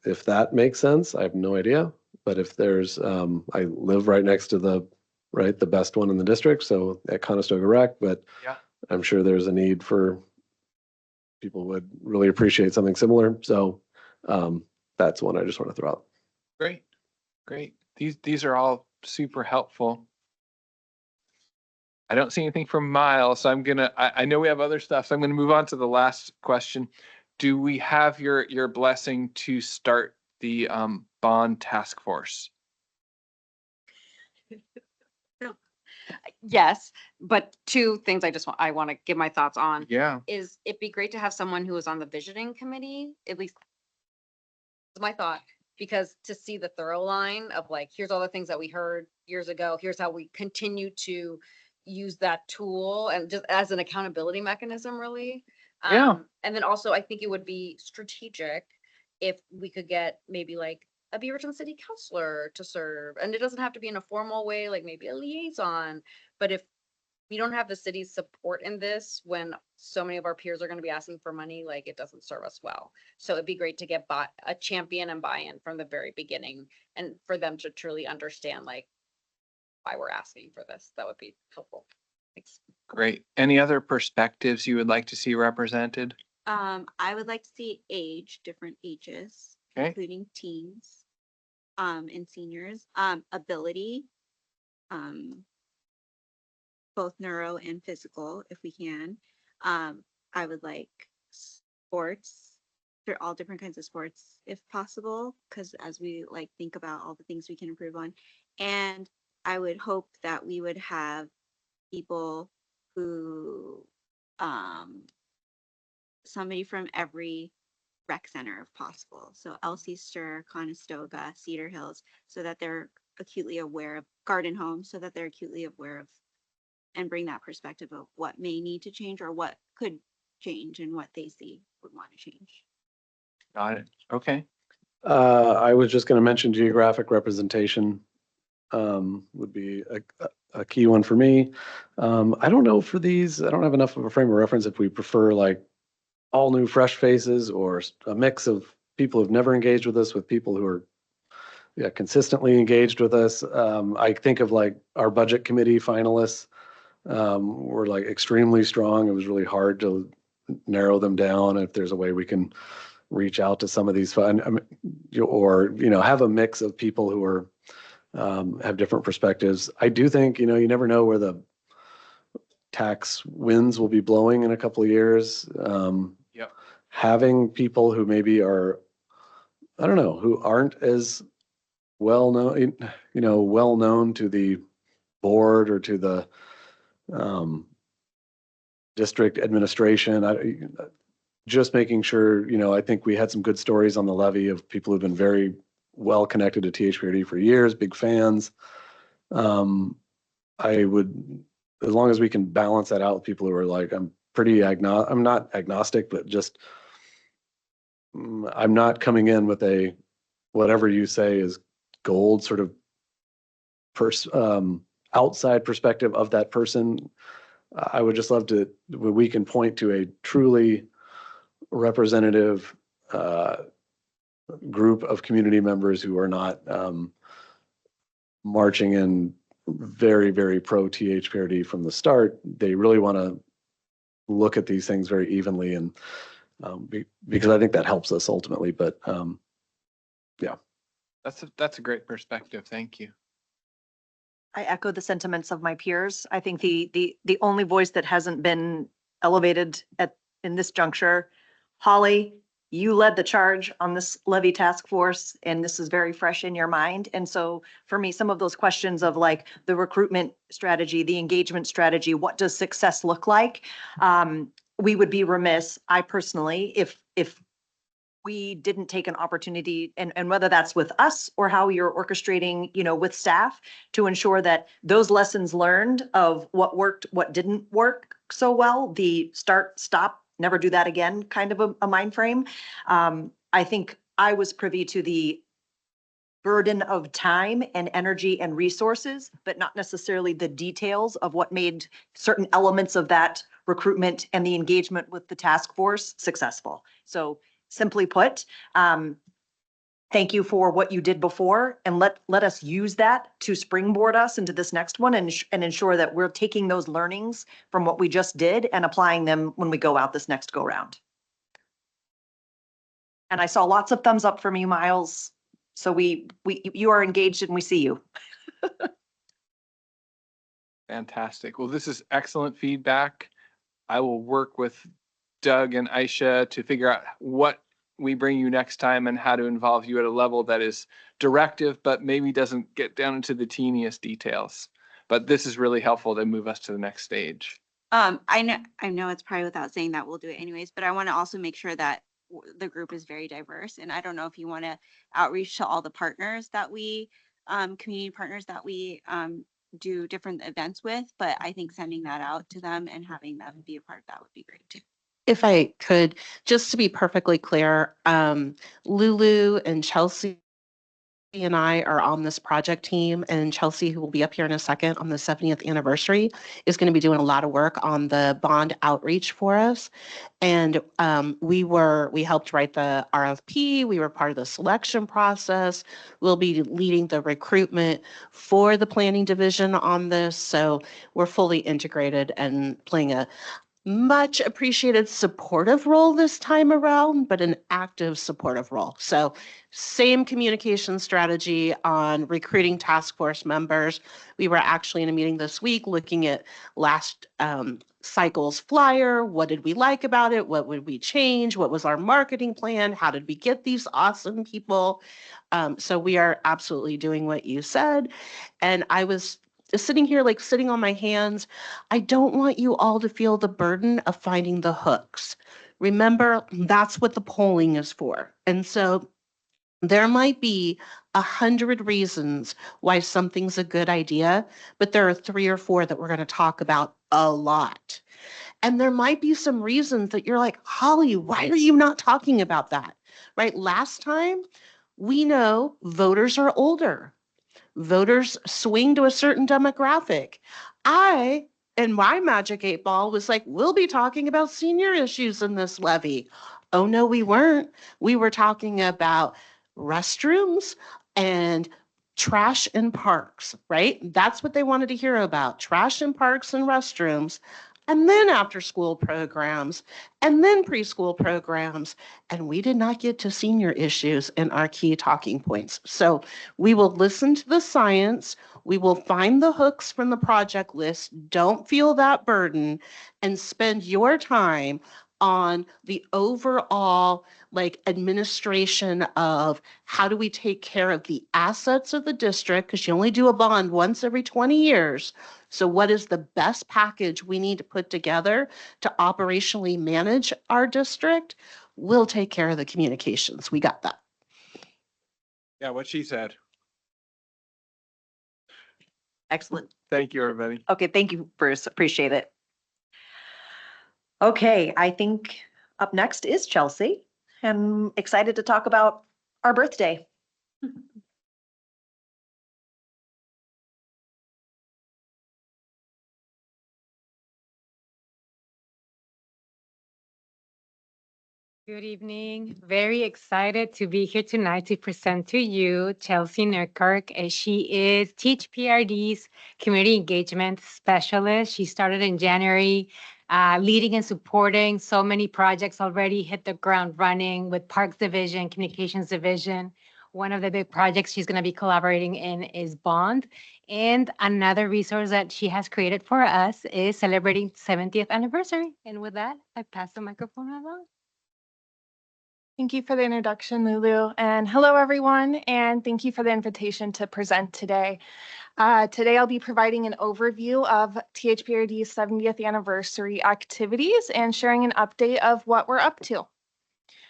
if that makes sense, I have no idea. But if there's, I live right next to the best one in the district, so at Conestoga Rec, but Yeah. I'm sure there's a need for people would really appreciate something similar. So that's one I just want to throw out. Great. These are all super helpful. I don't see anything from Miles, so I know we have other stuff, so I'm gonna move on to the last question. Do we have your blessing to start the bond task force? Yes, but two things I want to give my thoughts on. Yeah. Is it'd be great to have someone who is on the visioning committee, at least is my thought, because to see the thorough line of like, here's all the things that we heard years ago, here's how we continue to use that tool and just as an accountability mechanism, really. Yeah. And then also I think it would be strategic if we could get maybe like a Beaverton City Councilor to serve. And it doesn't have to be in a formal way, like maybe a liaison, but if we don't have the city's support in this, when so many of our peers are going to be asking for money, like it doesn't serve us well. So it'd be great to get a champion and buy-in from the very beginning and for them to truly understand like why we're asking for this. That would be helpful. Thanks. Great. Any other perspectives you would like to see represented? I would like to see different ages, Okay. including teens. and seniors. Ability, um, both neuro and physical, if we can. I would like sports. They're all different kinds of sports, if possible, because as we like think about all the things we can improve on. And I would hope that we would have people who, somebody from every rec center if possible. So Elcester, Conestoga, Cedar Hills, so that they're acutely aware of Garden Home, so that they're acutely aware of and bring that perspective of what may need to change or what could change and what they see would want to change. Got it. Okay. I was just going to mention geographic representation would be a key one for me. I don't know for these, I don't have enough of a frame of reference if we prefer like all new fresh faces or a mix of people who've never engaged with us with people who are consistently engaged with us. I think of like our budget committee finalists were like extremely strong. It was really hard to narrow them down. If there's a way we can reach out to some of these fun, or have a mix of people who are have different perspectives. I do think you never know where the tax winds will be blowing in a couple of years. Yep. Having people who maybe are, I don't know, who aren't as well known, well known to the board or to the district administration. Just making sure, I think we had some good stories on the levy of people who've been very well connected to THPRD for years, big fans. I would, as long as we can balance that out with people who are like, I'm not agnostic, but just, I'm not coming in with a, whatever you say is gold sort of outside perspective of that person. I would just love to, when we can point to a truly representative group of community members who are not marching in very, very pro THPRD from the start. They really want to look at these things very evenly, and because I think that helps us ultimately. But yeah, That's a great perspective. Thank you. I echo the sentiments of my peers. I think the only voice that hasn't been elevated in this juncture, Holly, you led the charge on this levy task force, and this is very fresh in your mind. And so for me, some of those questions of like the recruitment strategy, the engagement strategy, what does success look like? We would be remiss, I personally, if we didn't take an opportunity, and whether that's with us or how you're orchestrating, with staff, to ensure that those lessons learned of what worked, what didn't work so well, the start, stop, never do that again kind of a mind frame. I think I was privy to the burden of time and energy and resources, but not necessarily the details of what made certain elements of that recruitment and the engagement with the task force successful. So simply put, thank you for what you did before, and let us use that to springboard us into this next one, and ensure that we're taking those learnings from what we just did and applying them when we go out this next go round. And I saw lots of thumbs up from you, Miles. So you are engaged and we see you. Fantastic. Well, this is excellent feedback. I will work with Doug and Aisha to figure out what we bring you next time and how to involve you at a level that is directive, but maybe doesn't get down into the teeniest details. But this is really helpful to move us to the next stage. I know it's probably without saying that we'll do it anyways, but I want to also make sure that the group is very diverse. And I don't know if you want to outreach to all the partners that we, community partners that we do different events with, but I think sending that out to them and having them be a part of that would be great too. If I could, just to be perfectly clear, Lulu and Chelsea and I are on this project team, and Chelsea, who will be up here in a second on the 70th anniversary, is going to be doing a lot of work on the bond outreach for us. And we helped write the RFP. We were part of the selection process. We'll be leading the recruitment for the planning division on this. So we're fully integrated and playing a much appreciated supportive role this time around, but an active supportive role. So same communication strategy on recruiting task force members. We were actually in a meeting this week looking at last cycle's flyer. What did we like about it? What would we change? What was our marketing plan? How did we get these awesome people? So we are absolutely doing what you said. And I was just sitting here, like sitting on my hands. I don't want you all to feel the burden of finding the hooks. Remember, that's what the polling is for. And so there might be 100 reasons why something's a good idea, but there are 3 or 4 that we're going to talk about a lot. And there might be some reasons that you're like, Holly, why are you not talking about that? Right? Last time, we know voters are older. Voters swing to a certain demographic. I, in my magic 8 ball, was like, we'll be talking about senior issues in this levy. Oh, no, we weren't. We were talking about restrooms and trash in parks, right? That's what they wanted to hear about, trash in parks and restrooms. And then after school programs, and then preschool programs. And we did not get to senior issues in our key talking points. So we will listen to the science. We will find the hooks from the project list. Don't feel that burden and spend your time on the overall administration of how do we take care of the assets of the district, because you only do a bond once every 20 years. So what is the best package we need to put together to operationally manage our district? We'll take care of the communications. We got that. Yeah, what she said. Excellent. Thank you, everybody. Okay, thank you, Bruce. Appreciate it. Okay, I think up next is Chelsea. I'm excited to talk about our birthday. Good evening. Very excited to be here tonight to present to you Chelsea Nurkirk. She is THPRD's Community Engagement Specialist. She started in January, leading and supporting so many projects, already hit the ground running with Parks Division, Communications Division. One of the big projects she's going to be collaborating in is Bond. And another resource that she has created for us is celebrating 70th anniversary. And with that, I pass the microphone along. Thank you for the introduction, Lulu. And hello, everyone. And thank you for the invitation to present today. Today, I'll be providing an overview of THPRD's 70th anniversary activities and sharing an update of what we're up to.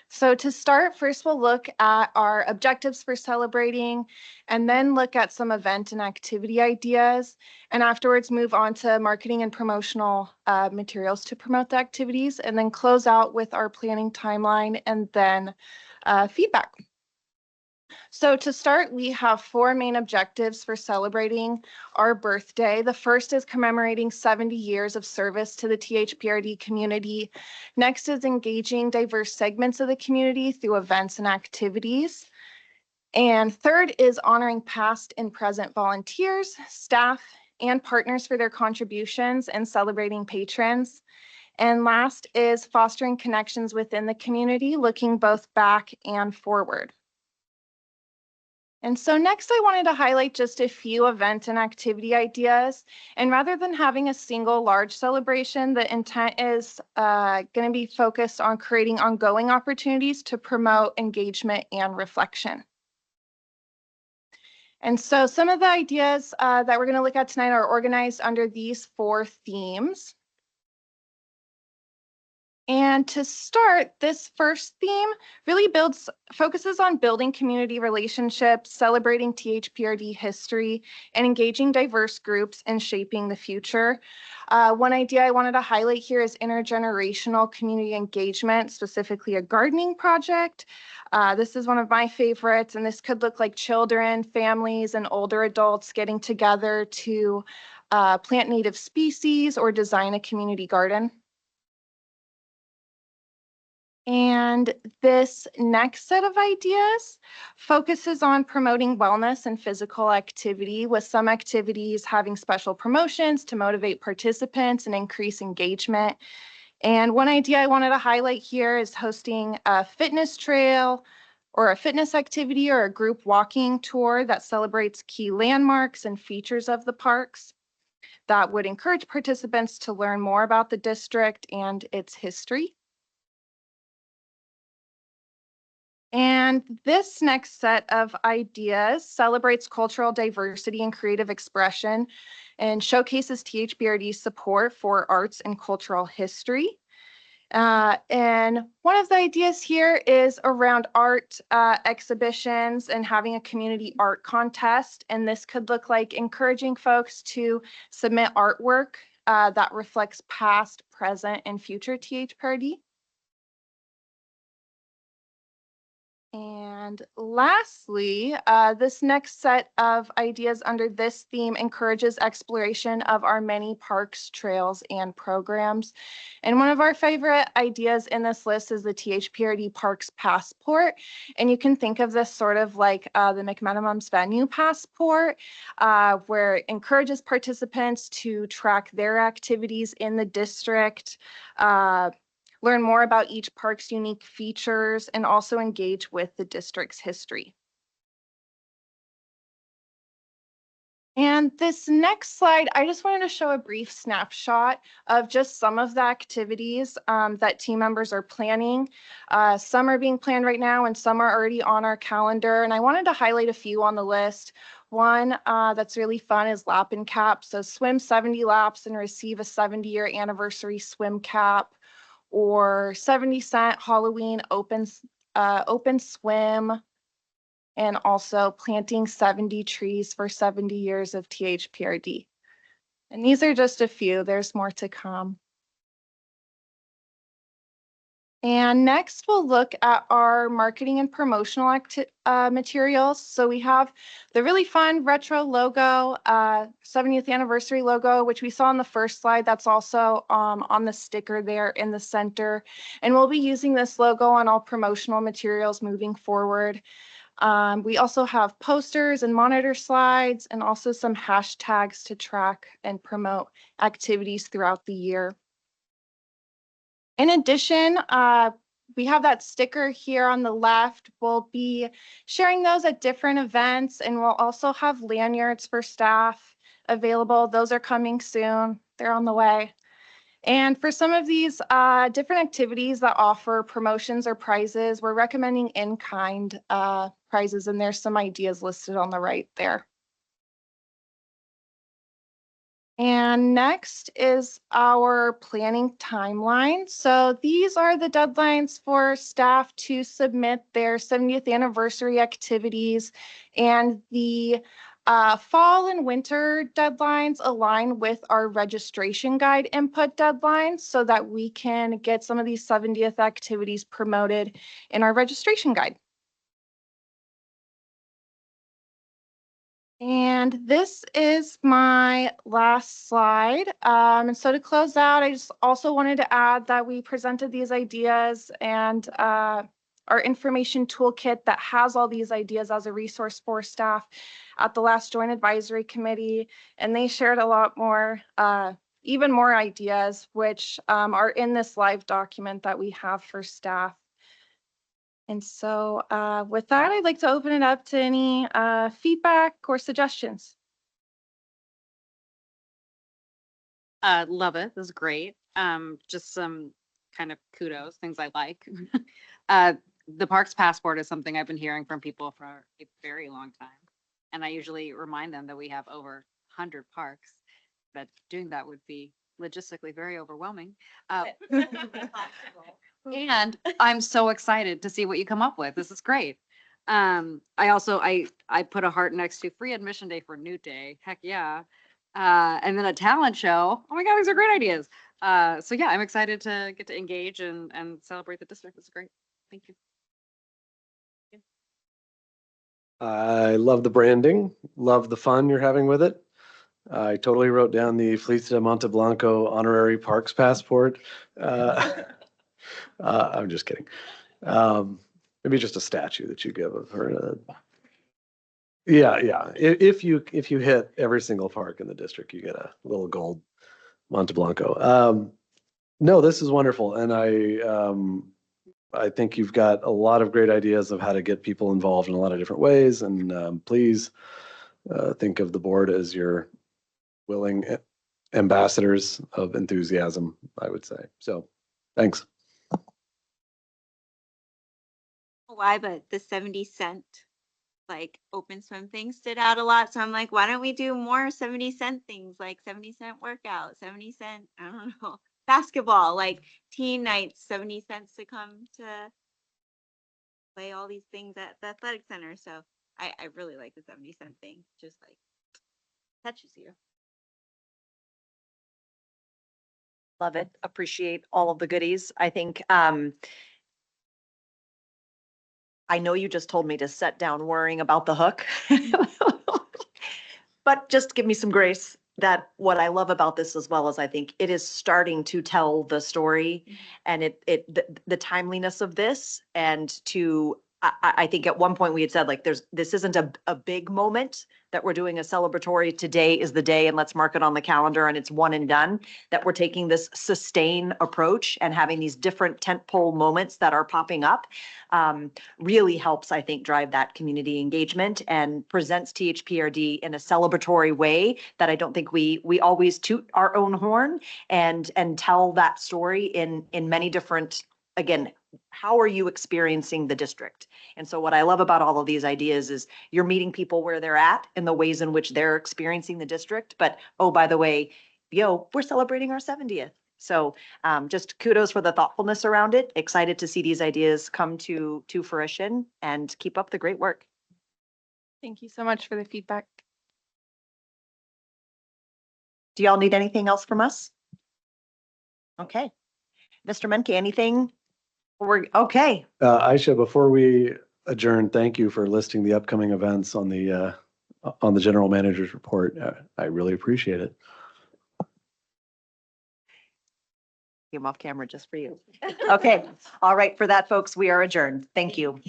So to start, first we'll look at our objectives for celebrating, and then look at some event and activity ideas, and afterwards move on to marketing and promotional materials to promote the activities, and then close out with our planning timeline and then feedback. So to start, we have 4 main objectives for celebrating our birthday. The first is commemorating 70 years of service to the THPRD community. Next is engaging diverse segments of the community through events and activities. And third is honoring past and present volunteers, staff, and partners for their contributions and celebrating patrons. And last is fostering connections within the community, looking both back and forward. And so next I wanted to highlight just a few event and activity ideas. And rather than having a single large celebration, the intent is going to be focused on creating ongoing opportunities to promote engagement and reflection. And so some of the ideas that we're going to look at tonight are organized under these 4 themes. And to start, this first theme really focuses on building community relationships, celebrating THPRD history, and engaging diverse groups in shaping the future. One idea I wanted to highlight here is intergenerational community engagement, specifically a gardening project. This is one of my favorites, and this could look like children, families, and older adults getting together to plant native species or design a community garden. And this next set of ideas focuses on promoting wellness and physical activity, with some activities having special promotions to motivate participants and increase engagement. And one idea I wanted to highlight here is hosting a fitness trail or a fitness activity or a group walking tour that celebrates key landmarks and features of the parks that would encourage participants to learn more about the district and its history. And this next set of ideas celebrates cultural diversity and creative expression and showcases THPRD's support for arts and cultural history. And one of the ideas here is around art exhibitions and having a community art contest. And this could look like encouraging folks to submit artwork that reflects past, present, and future THPRD. And lastly, this next set of ideas under this theme encourages exploration of our many parks, trails, and programs. And one of our favorite ideas in this list is the THPRD Parks Passport. And you can think of this sort of like the McMenamins Venue Passport, where it encourages participants to track their activities in the district, learn more about each park's unique features, and also engage with the district's history. And this next slide, I just wanted to show a brief snapshot of just some of the activities that team members are planning. Some are being planned right now and some are already on our calendar. And I wanted to highlight a few on the list. One that's really fun is Lap and Cap. So swim 70 laps and receive a 70-year anniversary swim cap, or 70-cent Halloween open swim, and also planting 70 trees for 70 years of THPRD. And these are just a few, there's more to come. And next we'll look at our marketing and promotional materials. So we have the really fun retro logo, 70th anniversary logo, which we saw on the first slide. That's also on the sticker there in the center. And we'll be using this logo on all promotional materials moving forward. We also have posters and monitor slides and also some hashtags to track and promote activities throughout the year. In addition, we have that sticker here on the left. We'll be sharing those at different events, and we'll also have lanyards for staff available. Those are coming soon. They're on the way. And for some of these different activities that offer promotions or prizes, we're recommending in-kind prizes, and there's some ideas listed on the right there. And next is our planning timeline. So these are the deadlines for staff to submit their 70th anniversary activities, and the fall and winter deadlines align with our registration guide input deadlines so that we can get some of these 70th activities promoted in our registration guide. And this is my last slide. And so to close out, I just also wanted to add that we presented these ideas and our information toolkit that has all these ideas as a resource for staff at the last Joint Advisory Committee. And they shared a lot more, even more ideas, which are in this live document that we have for staff. And so with that, I'd like to open it up to any feedback or suggestions. Love it. This is great. Just some kind of kudos, things I like. The Parks Passport is something I've been hearing from people for a very long time. And I usually remind them that we have over 100 parks, but doing that would be logistically very overwhelming. And I'm so excited to see what you come up with. This is great. I also, I put a heart next to free admission day for Newt Day. Heck yeah. And then a talent show. Oh my God, these are great ideas. So yeah, I'm excited to get to engage and celebrate the district. This is great. Thank you. I love the branding, love the fun you're having with it. I totally wrote down the Feliz de Monteblanco honorary parks passport. I'm just kidding. Maybe just a statue that you give of her. Yeah. If you hit every single park in the district, you get a little gold Monteblanco. No, this is wonderful. And I think you've got a lot of great ideas of how to get people involved in a lot of different ways. And please think of the board as your willing ambassadors of enthusiasm, I would say. So thanks. Why, but the 70-cent like open swim thing stood out a lot. So I'm like, why don't we do more 70-cent things like 70-cent workout, 70-cent, I don't know, basketball, like teen nights, 70 cents to come to play all these things at the athletic center. So I really like the 70-cent thing. Just like touches you. Love it. Appreciate all of the goodies. I think, I know you just told me to set down worrying about the hook. But just give me some grace that what I love about this as well is I think it is starting to tell the story and the timeliness of this and to, I think at one point we had said like, this isn't a big moment that we're doing a celebratory, today is the day and let's mark it on the calendar and it's one and done, that we're taking this sustain approach and having these different tentpole moments that are popping up. Really helps, I think, drive that community engagement and presents THPRD in a celebratory way that I don't think we always toot our own horn and tell that story in many different, again, how are you experiencing the district? And so what I love about all of these ideas is you're meeting people where they're at in the ways in which they're experiencing the district. But, oh, by the way, we're celebrating our 70th. So just kudos for the thoughtfulness around it. Excited to see these ideas come to fruition and keep up the great work. Thank you so much for the feedback. Do y'all need anything else from us? Okay. Mr. Menke, anything? Okay. Aisha, before we adjourn, thank you for listing the upcoming events on the general manager's report. I really appreciate it. Came off camera just for you. Okay. All right. For that, folks, we are adjourned. Thank you.